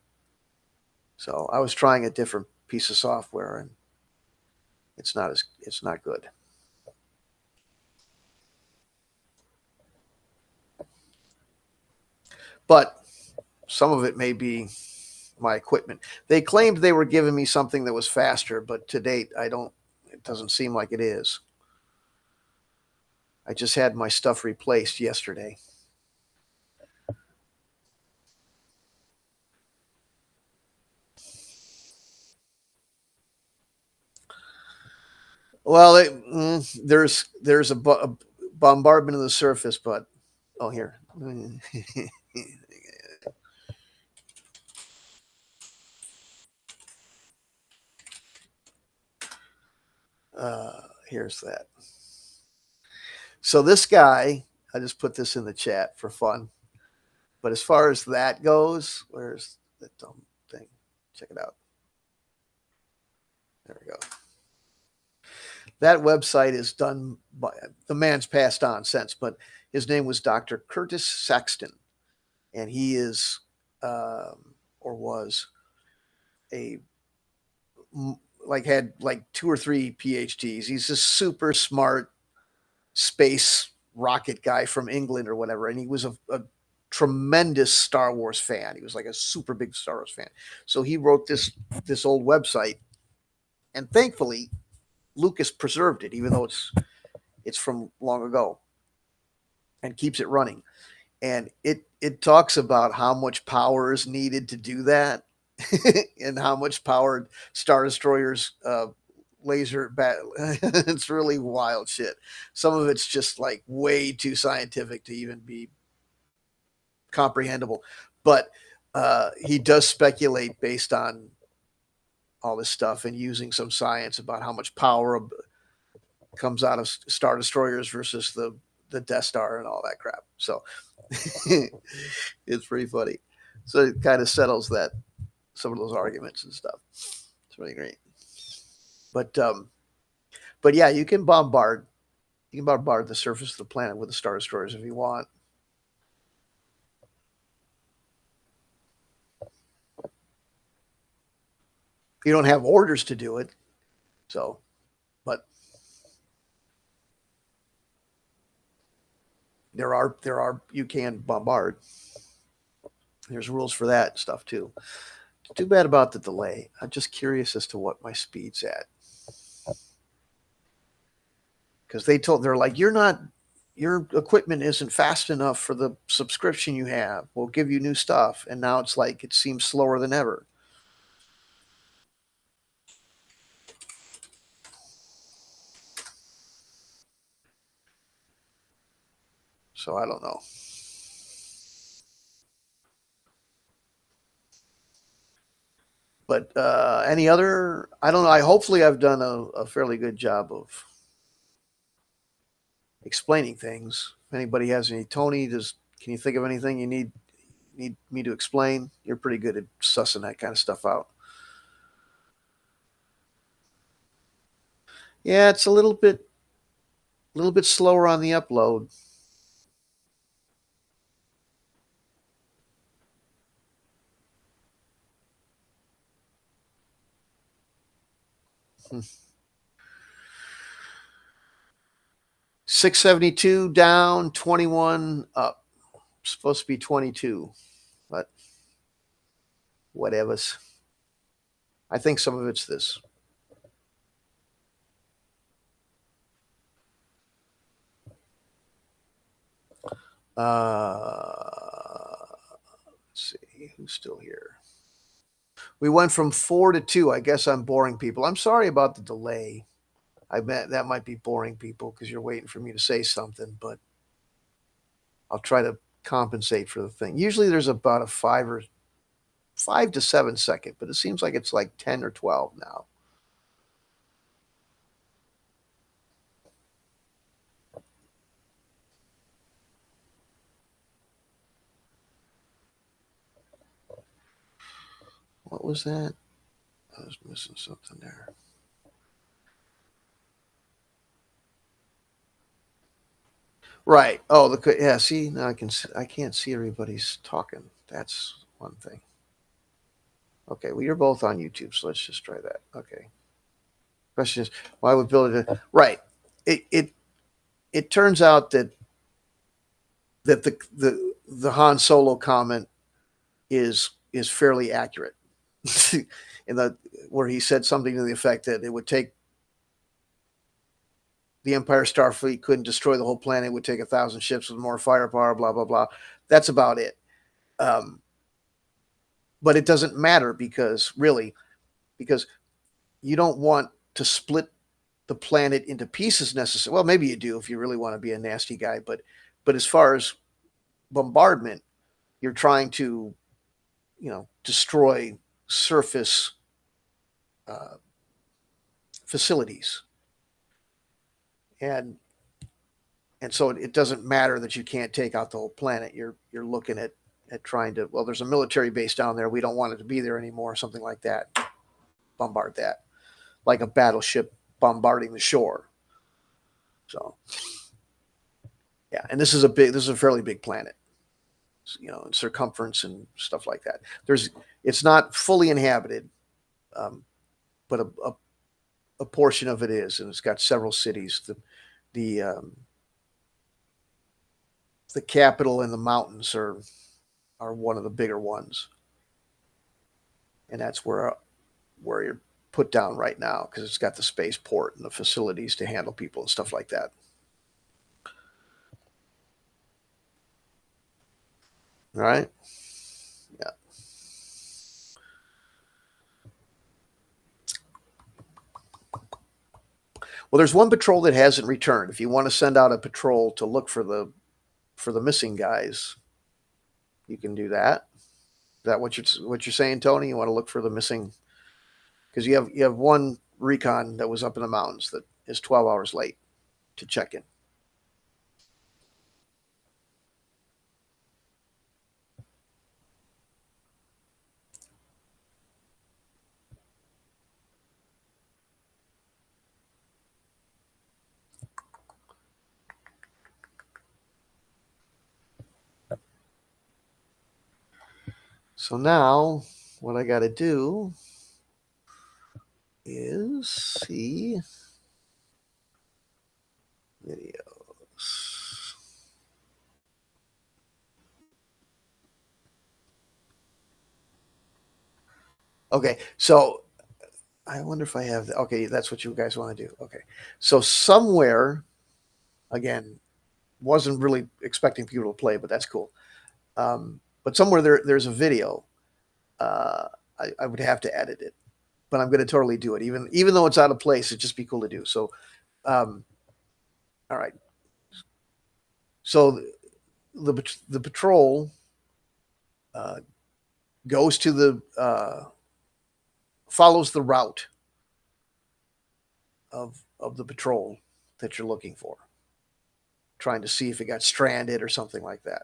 So I was trying a different piece of software, and it's not good. But some of it may be my equipment. They claimed they were giving me something that was faster, but to date, I don't. It doesn't seem like it is. I just had my stuff replaced yesterday. Well, there's a bombardment of the surface, but oh here, here's that. So this guy, I just put this in the chat for fun. But as far as that goes, where's the dumb thing? Check it out. There we go. That website is done by the man's passed on since, but his name was Dr. Curtis Saxton, and he is or was a like had like 2 or 3 PhDs. He's a super smart space rocket guy from England or whatever, and he was a tremendous Star Wars fan. He was like a super big Star Wars fan. So he wrote this old website, and thankfully Lucas preserved it, even though it's from long ago, and keeps it running. And it talks about how much power is needed to do that, and how much power Star Destroyers laser bat. It's really wild shit. Some of it's just like way too scientific to even be comprehensible, but he does speculate based on all this stuff and using some science about how much power comes out of Star Destroyers versus the Death Star and all that crap. So it's pretty funny. So it kind of settles that some of those arguments and stuff. It's really great. But but yeah, you can bombard the surface of the planet with the Star Destroyers if you want. You don't have orders to do it, so but there are you can bombard. There's rules for that stuff too. Too bad about the delay. I'm just curious as to what my speed's at. Because they're like, your equipment isn't fast enough for the subscription you have. We'll give you new stuff. And now it's like it seems slower than ever. So I don't know. But any other I don't know. I hopefully I've done a fairly good job of explaining things. If anybody has any, Tony, can you think of anything you need me to explain? You're pretty good at sussing that kind of stuff out. Yeah, it's a little bit slower on the upload. 672 down, 21 up. Supposed to be 22, but whatever's. I think some of it's this. Let's see who's still here. We went from 4 to 2. I guess I'm boring people. I'm sorry about the delay. I bet that might be boring people because you're waiting for me to say something, but I'll try to compensate for the thing. Usually there's about a 5 or 5 to 7 second, but it seems like it's like 10 or 12 now. What was that? I was missing something there. Right. Oh, yeah. See, now I can't see everybody's talking. That's one thing. Okay. Well, you're both on YouTube, so let's just try that. Okay. Question is, why would Billy? Right. It turns out that the Han Solo comment is fairly accurate. In the where he said something to the effect that it would take the Empire Starfleet couldn't destroy the whole planet. It would take 1,000 ships with more firepower. Blah blah blah. That's about it. Um, but it doesn't matter because you don't want to split the planet into pieces necessarily. Well, maybe you do if you really want to be a nasty guy, but as far as bombardment, you're trying to destroy surface uh, facilities, and so it doesn't matter that you can't take out the whole planet. You're looking at trying to, well, there's a military base down there. We don't want it to be there anymore. Something like that. Bombard that, like a battleship bombarding the shore. So, yeah, and this is a fairly big planet, in circumference and stuff like that. It's not fully inhabited, but a portion of it is, and it's got several cities. The capital and the mountains are one of the bigger ones, and that's where you're put down right now because it's got the spaceport and the facilities to handle people and stuff like that. All right. Yeah. Well, there's one patrol that hasn't returned. If you want to send out a patrol to look for the missing guys, you can do that. Is that what you're saying, Tony? You want to look for the missing, because you have one recon that was up in the mountains that is 12 hours late to check in. So now what I got to do is see videos. Okay, so I wonder if I have okay, that's what you guys want to do. Okay. So somewhere, again, wasn't really expecting people to play, but that's cool. But somewhere there's a video. Uh, I would have to edit it, but I'm going to totally do it, even though it's out of place. It'd just be cool to do. So, all right. So the patrol goes to follows the route of the patrol that you're looking for, trying to see if it got stranded or something like that.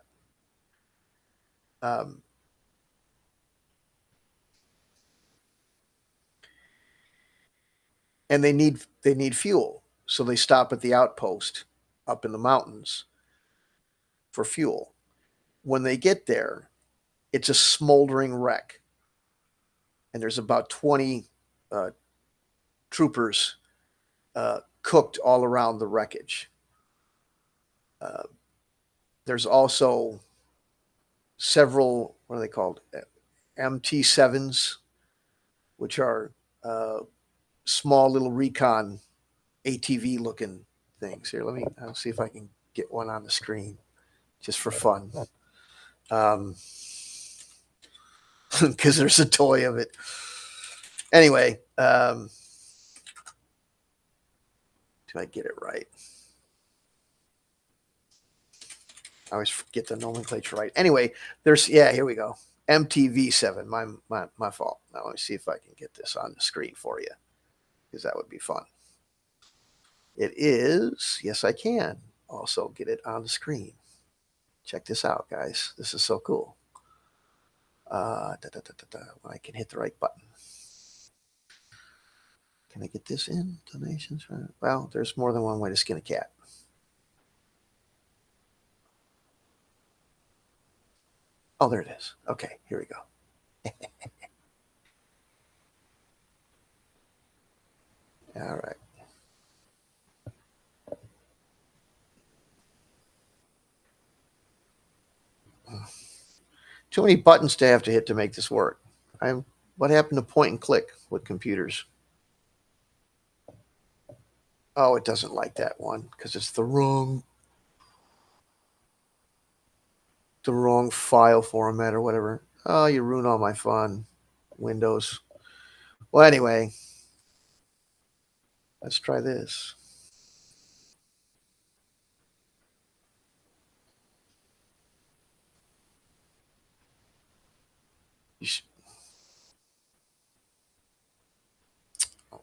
Um, and they need fuel, so they stop at the outpost up in the mountains for fuel. When they get there, it's a smoldering wreck, and there's about 20 uh, troopers cooked all around the wreckage. Uh, there's also several, what are they called? MT7s, which are small little recon ATV looking things. Here, I'll see if I can get one on the screen just for fun. Because there's a toy of it. Anyway, do I get it right? I always get the nomenclature right. Anyway, here we go. MTV7. My fault. Now let me see if I can get this on the screen for you, because that would be fun. It is. Yes, I can also get it on the screen. Check this out, guys. This is so cool. When I can hit the right button. Can I get this in? Donations? Well, there's more than one way to skin a cat. Oh, there it is. Okay, here we go. All right. Too many buttons to have to hit to make this work. What happened to point and click with computers? Oh, it doesn't like that one because it's the wrong file format or whatever. Oh, you ruin all my fun. Windows. Well, anyway, let's try this. Oh.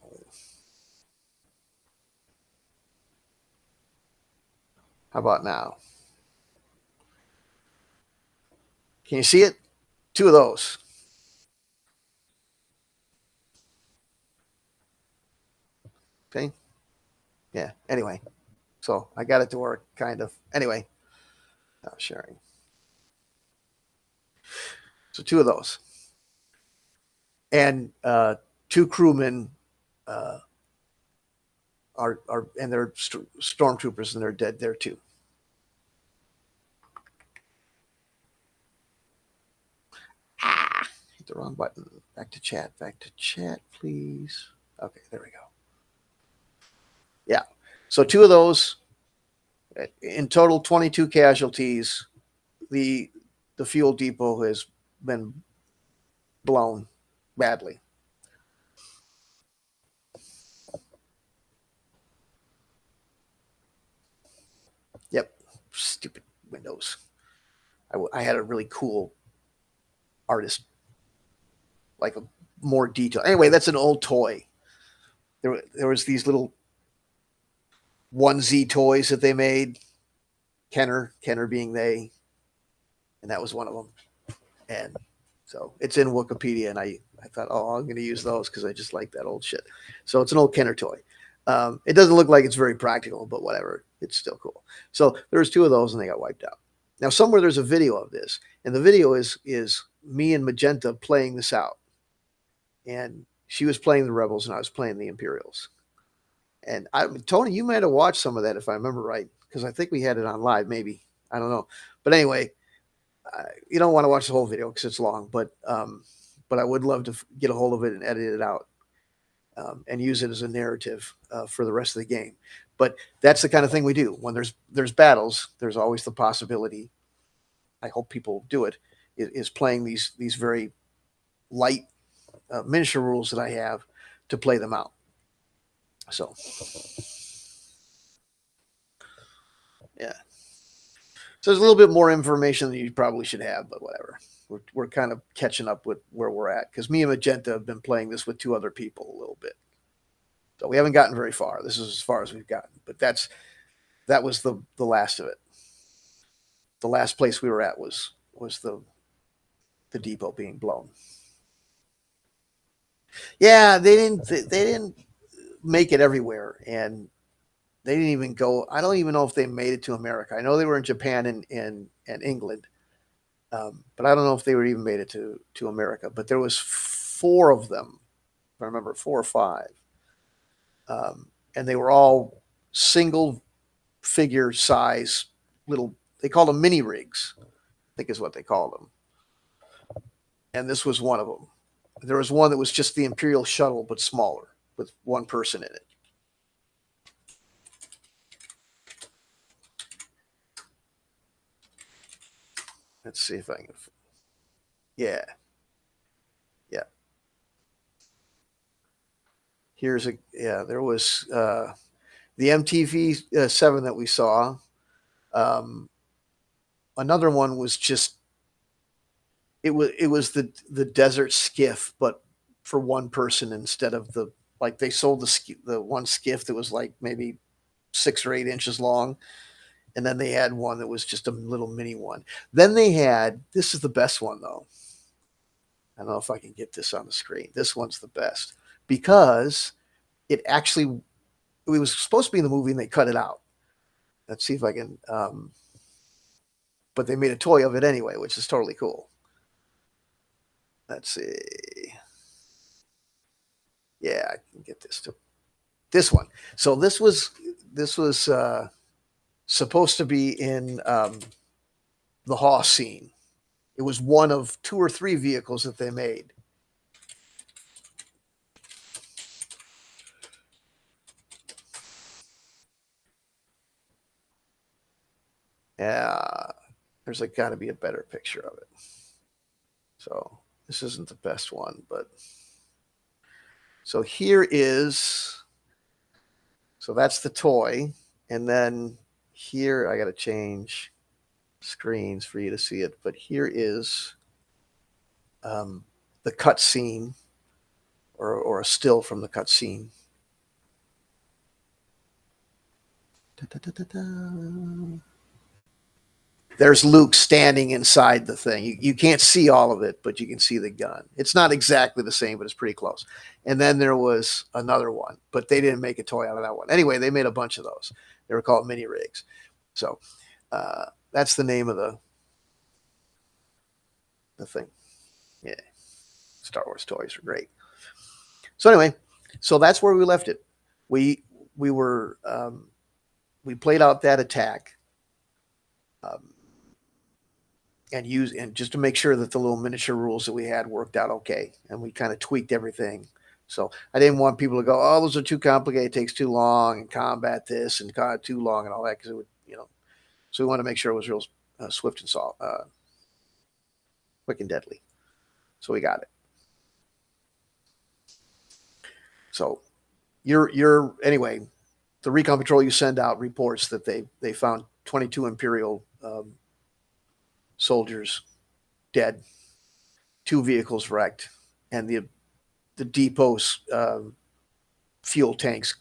How about now? Can you see it? Two of those. Okay. Yeah. Anyway, so I got it to work, kind of. Anyway, now sharing. So two of those, and two crewmen uh, are and they're stormtroopers, and they're dead there too. Ah, hit the wrong button. Back to chat. Back to chat, please. Okay, there we go. Yeah. So two of those. In total, 22 casualties. The the fuel depot has been blown badly. Yep. Stupid Windows. I had a really cool artist, like a more detail. Anyway, that's an old toy. There was these little onesie toys that they made. Kenner being they, and that was one of them. And so it's in Wikipedia, and I thought, oh, I'm going to use those because I just like that old shit. So it's an old Kenner toy. It doesn't look like it's very practical, but whatever, it's still cool. So there's two of those, and they got wiped out. Now somewhere there's a video of this, and the video is me and Magenta playing this out, and she was playing the Rebels, and I was playing the Imperials. And Tony, you might have watched some of that if I remember right, because I think we had it on live, maybe. I don't know, but anyway, you don't want to watch the whole video because it's long, but I would love to get a hold of it and edit it out, and use it as a narrative for the rest of the game. But that's the kind of thing we do when there's battles. There's always the possibility. I hope people do it. Is playing these very light miniature rules that I have to play them out. So yeah. So there's a little bit more information than you probably should have, but whatever. We're kind of catching up with where we're at because me and Magenta have been playing this with two other people a little bit. So we haven't gotten very far. This is as far as we've gotten, but that was the last of it. The last place we were at was the depot being blown. Yeah, they didn't make it everywhere, and they didn't even go. I don't even know if they made it to America. I know they were in Japan and England, but I don't know if they were even made it to America. But there was four of them, if I remember, four or five, and they were all single figure size little. They called them mini rigs, I think is what they called them. And this was one of them. There was one that was just the Imperial shuttle, but smaller, with one person in it. Let's see if I can. Yeah, yeah. Here's a yeah. There was the MTV seven that we saw. Um, Another one was just it was the desert skiff, but for one person instead of the like they sold the one skiff that was like maybe 6 or 8 inches long, and then they had one that was just a little mini one. Then they had this is the best one though. I don't know if I can get this on the screen. This one's the best because it actually it was supposed to be in the movie and they cut it out. Let's see if I can. But they made a toy of it anyway, which is totally cool. Let's see. Yeah, I can get this to this one. So this was supposed to be in the Hoss scene. It was one of 2 or 3 vehicles that they made. Yeah, there's like got to be a better picture of it. So this isn't the best one, but so here is so that's the toy, and then here I got to change screens for you to see it. But here is um, the cut scene or a still from the cut scene. Da, da, da, da. There's Luke standing inside the thing. You can't see all of it, but you can see the gun. It's not exactly the same, but it's pretty close. And then there was another one, but they didn't make a toy out of that one. Anyway, they made a bunch of those. They were called mini rigs. So that's the name of the thing. Yeah, Star Wars toys are great. So anyway, so that's where we left it. We we were we played out that attack. Um, and just to make sure that the little miniature rules that we had worked out okay, and we kind of tweaked everything. So I didn't want people to go, "Oh, those are too complicated. It takes too long, and combat this and God too long, and all that," because it would, you know. So we wanted to make sure it was real swift and quick and deadly. So we got it. So you're anyway. The recon patrol you send out reports that they found 22 Imperial soldiers dead, 2 vehicles wrecked, and the depot's fuel tanks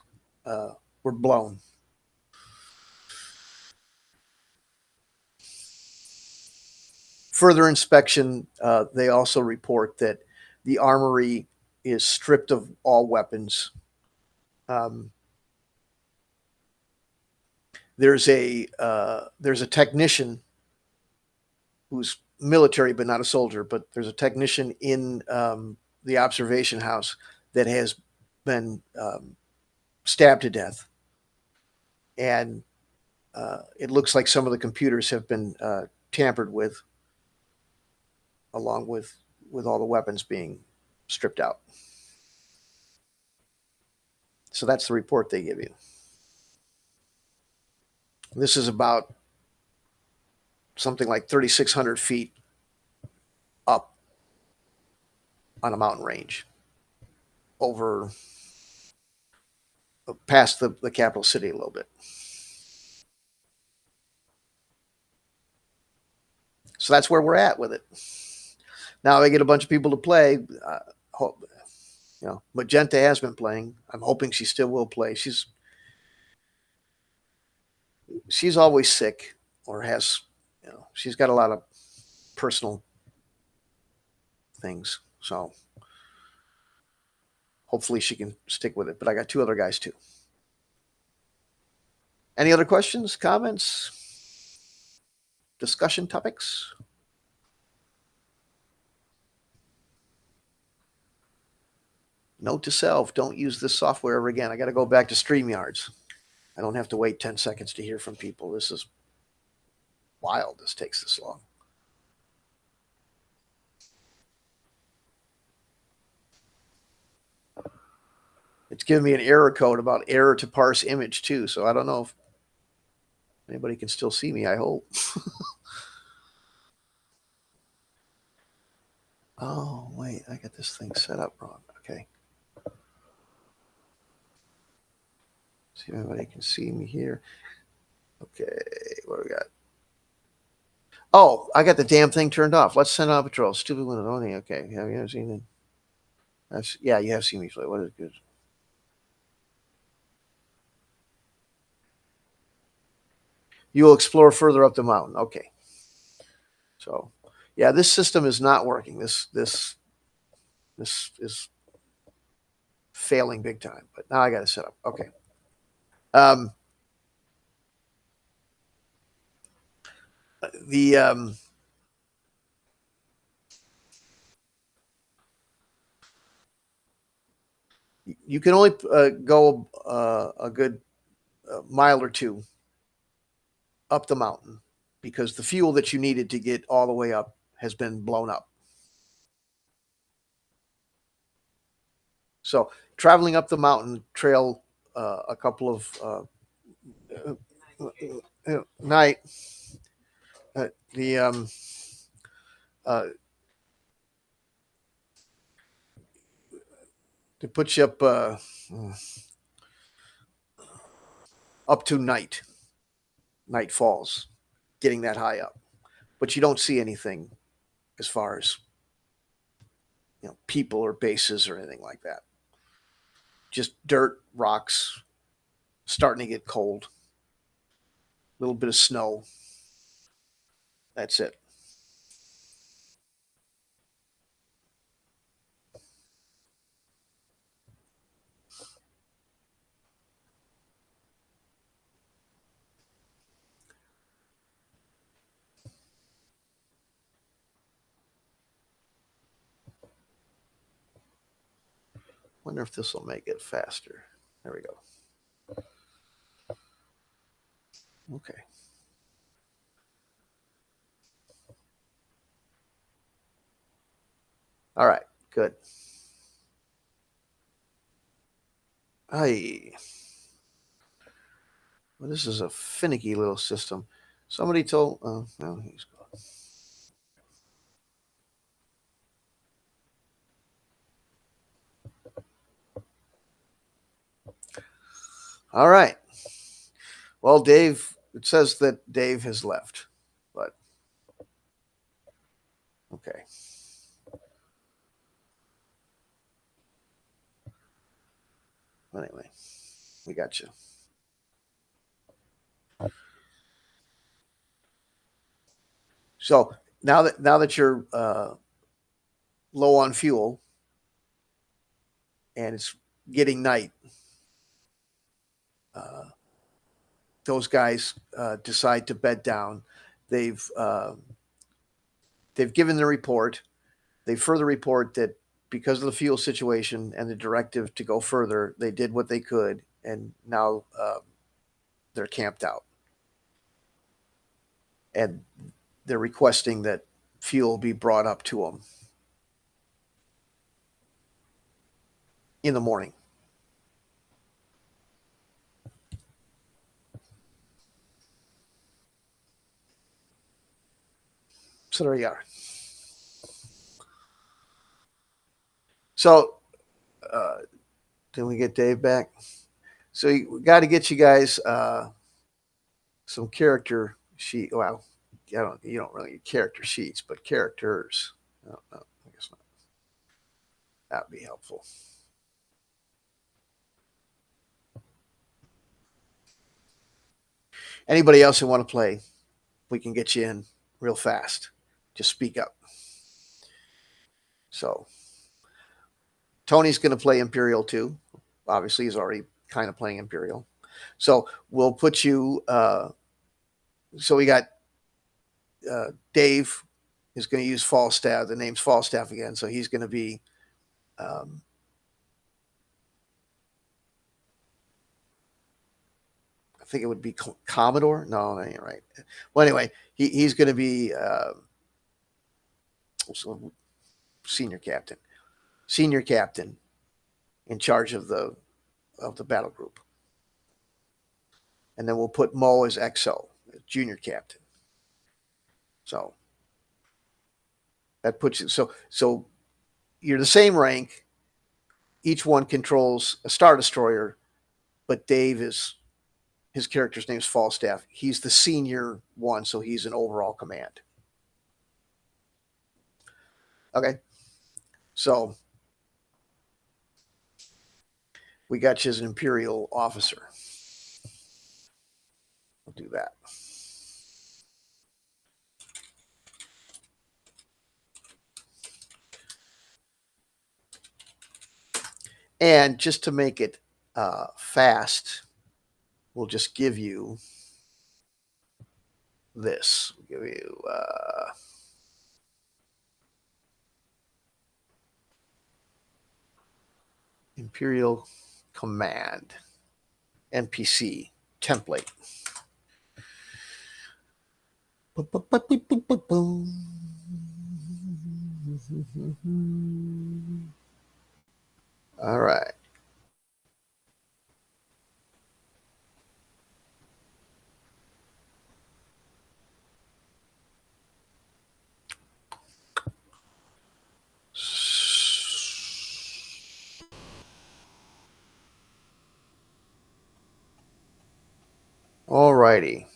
were blown. Further inspection, they also report that the armory is stripped of all weapons. Um, there's a technician who's military but not a soldier, but there's a technician in the observation house that has been stabbed to death, and it looks like some of the computers have been tampered with, along with all the weapons being stripped out. So that's the report they give you. This is about something like 3,600 feet up on a mountain range over past the capital city a little bit. So that's where we're at with it. Now I get a bunch of people to play. Magenta has been playing. I'm hoping she still will play. She's always sick or has, she's got a lot of personal things. So hopefully she can stick with it. But I got 2 other guys too. Any other questions, comments, discussion topics? Note to self: don't use this software ever again. I got to go back to StreamYards. I don't have to wait 10 seconds to hear from people. This is wild. This takes this long. It's giving me an error code about error to parse image too. So I don't know if anybody can still see me. I hope. Oh, wait. I got this thing set up wrong. Okay. See if anybody can see me here. Okay. What do we got? Oh, I got the damn thing turned off. Let's send out patrol. Stupid window. Okay. Have you ever seen it? That's yeah. You have seen me play. What is good? You will explore further up the mountain. Okay. So, yeah, this system is not working. This is failing big time. But now I got to set up. Okay. Um, the you can only go a good mile or two up the mountain because the fuel that you needed to get all the way up has been blown up. So traveling up the mountain trail a couple of night the uh, to put you up to night falls, getting that high up, but you don't see anything as far as people or bases or anything like that. Just dirt, rocks, starting to get cold, a little bit of snow. That's it. Wonder if this will make it faster. There we go. Okay. All right. Good. Hey, well, this is a finicky little system. Somebody told. No, he's gone. All right. Well, Dave. It says that Dave has left, but okay. Anyway, we got you. So now that you're low on fuel and it's getting night, uh, those guys decide to bed down. They've uh, they've given the report. They further report that because of the fuel situation and the directive to go further, they did what they could, and now they're camped out, and they're requesting that fuel be brought up to them in the morning. So there you are. So uh, did we get Dave back? So we got to get you guys some character sheet. Well, you don't really need character sheets, but characters. No, I guess not. That'd be helpful. Anybody else who want to play, we can get you in real fast. Just speak up. So Tony's going to play Imperial too. Obviously, he's already kind of playing Imperial. So we'll put you. So we got Dave is going to use Falstaff. The name's Falstaff again. So he's going to be. Um, I think it would be Commodore. No, that ain't right. Well, anyway, he's going to be senior captain. Senior captain in charge of the battle group, and then we'll put Mo as XO, junior captain. So that puts you. So you're the same rank. Each one controls a star destroyer, but Dave is his character's name is Falstaff. He's the senior one, so he's an overall command. Okay. So we got you as an Imperial officer. We'll do that. And just to make it fast, we'll just give you this. We'll give you Imperial Command NPC template. All right. All righty.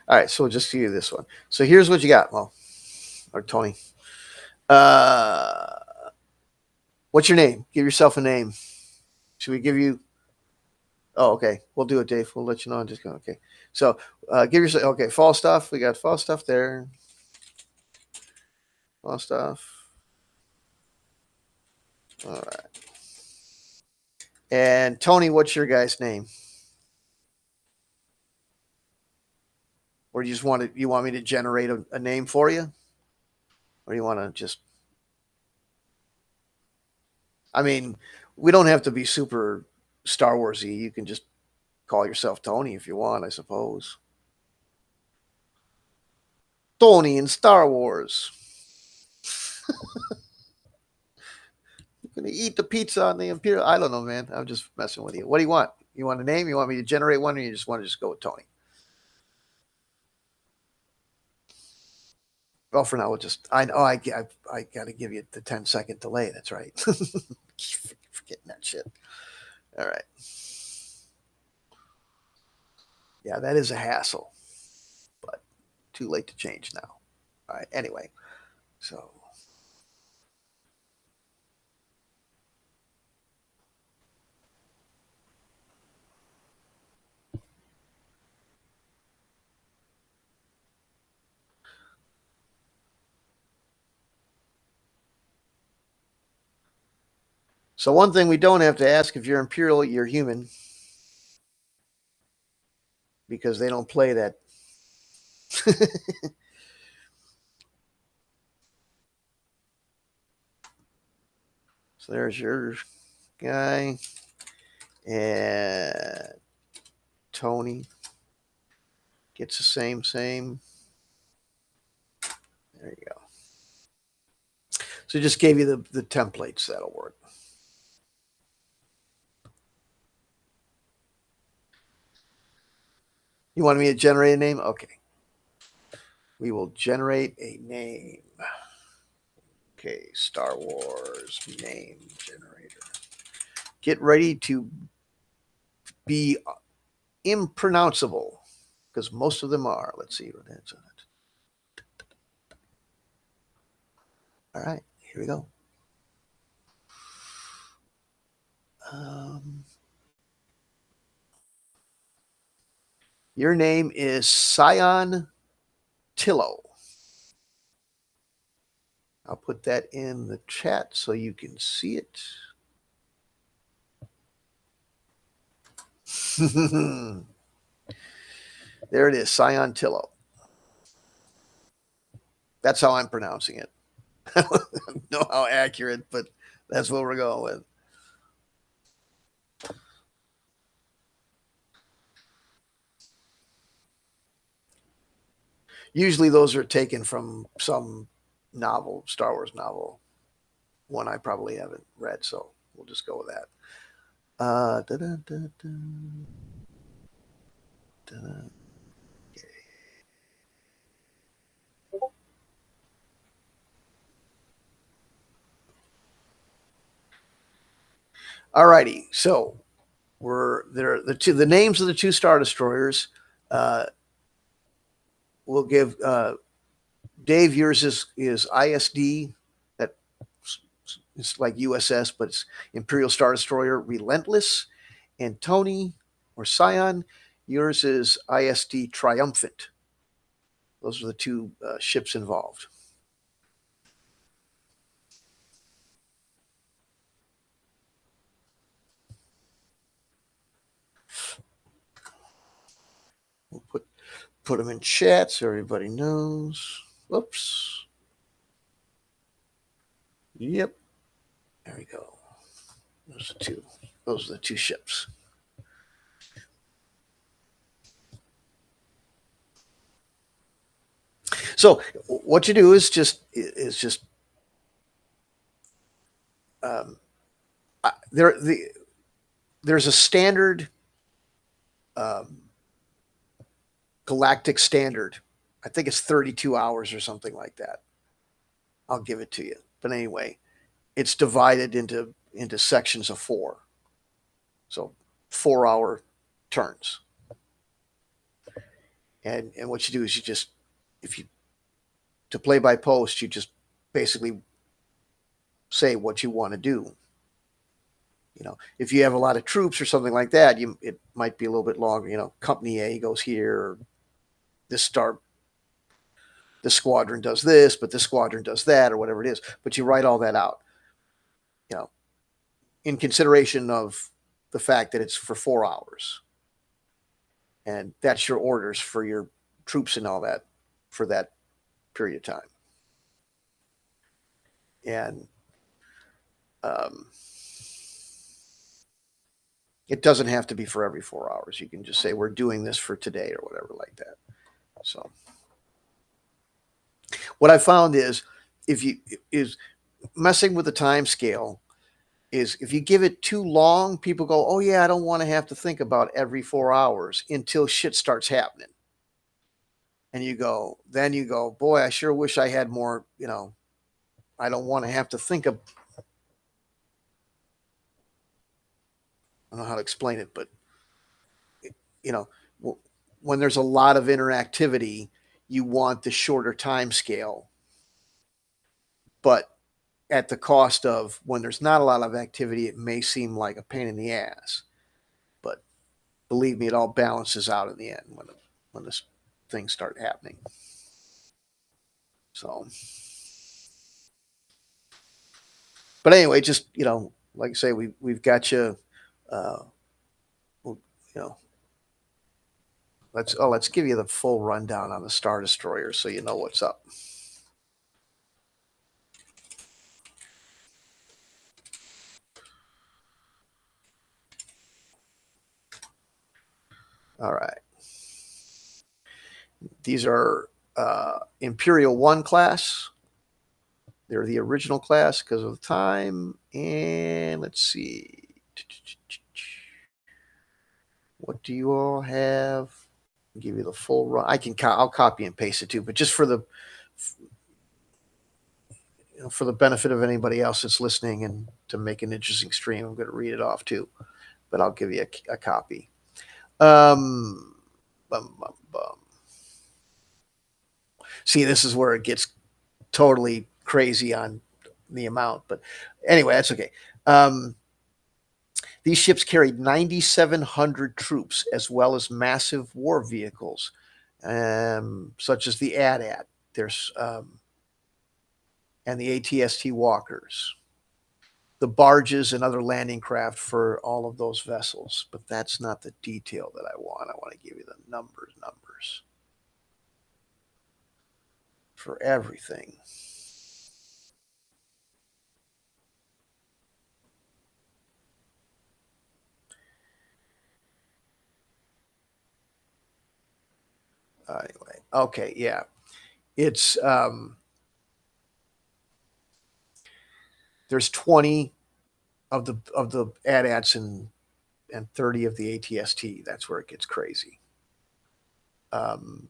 All right, so we'll just give you this one. So here's what you got, Mo, or Tony. Uh, what's your name? Give yourself a name. Should we give you? Oh, okay. We'll do it, Dave. We'll let you know. I'm just going. Okay. So give yourself. Okay, fall stuff. We got fall stuff there. Fall stuff. All right. And Tony, what's your guy's name? Or you just want to? You want me to generate a name for you, or you want to just? I mean, we don't have to be super Star Warsy. You can just call yourself Tony if you want, I suppose. Tony in Star Wars. You're gonna eat the pizza on the Imperial. I don't know, man. I'm just messing with you. What do you want? You want a name? You want me to generate one, or you just want to just go with Tony? Well, for now, we'll just. I know. I got to give you the 10-second delay. That's right. Forgetting that shit. All right. Yeah, that is a hassle, but too late to change now. All right. Anyway, so one thing we don't have to ask if you're Imperial, you're human because they don't play that. So there's your guy and Tony gets the same. There you go. So just gave you the templates. That'll work. You wanted me to generate a name? Okay. We will generate a name. Okay, Star Wars name generator. Get ready to be impronounceable because most of them are. Let's see what that's on it. All right, here we go. Your name is Scion Tillo. I'll put that in the chat so you can see it. There it is, Scion Tillo. That's how I'm pronouncing it. I don't know how accurate, but that's what we're going with. Usually those are taken from some novel, Star Wars novel, one I probably haven't read, so we'll just go with that. Da, da, da, da. All righty. So we're there. The names of the two Star Destroyers. Uh, we'll give Dave. Yours is ISD. That it's like USS, but it's Imperial Star Destroyer Relentless. And Tony or Scion, yours is ISD Triumphant. Those are the two ships involved. We'll put them in chat so everybody knows. Whoops. Yep. There we go. Those are two. Those are the two ships. So what you do is just um, there's a standard um, galactic standard. I think it's 32 hours or something like that. I'll give it to you. But anyway, it's divided into sections of four. So 4 hour turns. And what you do is you just if you to play by post, you just basically say what you want to do. You know, if you have a lot of troops or something like that, it might be a little bit longer. You know, Company A goes here. This squadron does this, but this squadron does that, or whatever it is. But you write all that out. You know, in consideration of the fact that it's for 4 hours, and that's your orders for your troops and all that for that period of time. And um, it doesn't have to be for every 4 hours. You can just say we're doing this for today or whatever like that. So what I found if you is messing with the time scale is if you give it too long, people go, oh yeah, I don't want to have to think about every 4 hours until shit starts happening. And then you go, boy, I sure wish I had more, I don't want to have to think of, I don't know how to explain it, but you know, when there's a lot of interactivity, you want the shorter time scale, but at the cost of when there's not a lot of activity, it may seem like a pain in the ass. But believe me, it all balances out in the end when this things start happening. So, but anyway, just like I say, we've got you. You know, let's give you the full rundown on the Star Destroyer so you know what's up. All right. These are Imperial 1 class. They're the original class because of the time. And let's see. What do you all have? I'll give you the full run. I'll copy and paste it too, but just for the benefit of anybody else that's listening and to make an interesting stream, I'm going to read it off too, but I'll give you a copy. Bum, bum, bum. See, this is where it gets totally crazy on the amount, but anyway, that's okay. These ships carried 9,700 troops as well as massive war vehicles, such as the AT-AT. There's and the ATST Walkers, the barges and other landing craft for all of those vessels. But that's not the detail that I want. I want to give you the numbers for everything. Anyway, okay, yeah, it's there's 20 of the AT-ATs and 30 of the ATST. That's where it gets crazy. Um,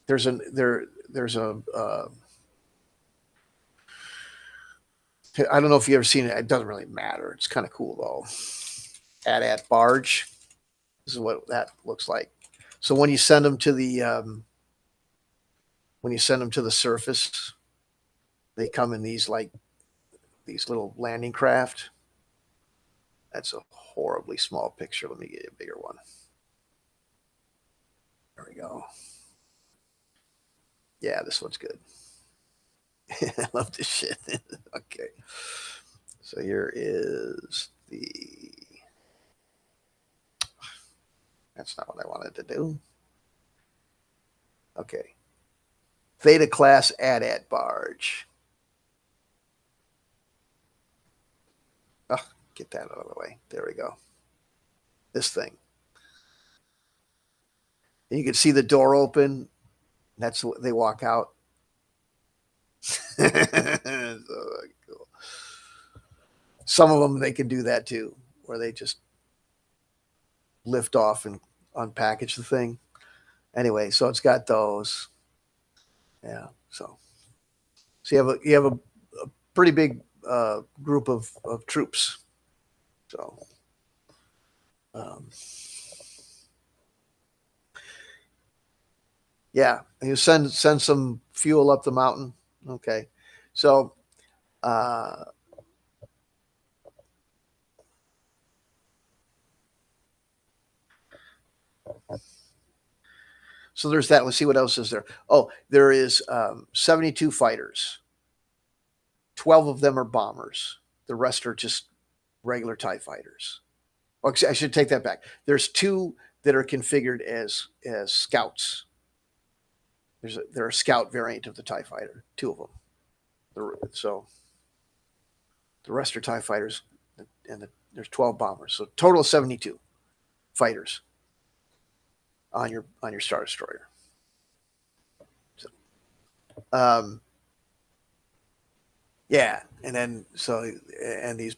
there's a I don't know if you ever seen it. It doesn't really matter. It's kind of cool though. AT-AT barge. This is what that looks like. So when you send them to the surface, they come in these little landing craft. That's a horribly small picture. Let me get you a bigger one. There we go. Yeah, this one's good. I love this shit. Okay. So here is the. That's not what I wanted to do. Okay. Theta class AT-AT barge. Oh, get that out of the way. There we go. This thing. And you can see the door open. That's what they walk out. So cool. Some of them they can do that too, where they just lift off and unpackage the thing. Anyway, so it's got those. Yeah. So you have a pretty big group of troops. So um, yeah, you send some fuel up the mountain. Okay, so uh, so there's that. Let's see what else is there. Oh, there is 72 fighters. 12 of them are bombers. The rest are just regular TIE fighters. Or I should take that back. There's two that are configured as scouts. They're a scout variant of the TIE fighter. Two of them. So the rest are TIE fighters, and there's 12 bombers. So total of 72 fighters on your Star Destroyer. So, um, yeah, and then and these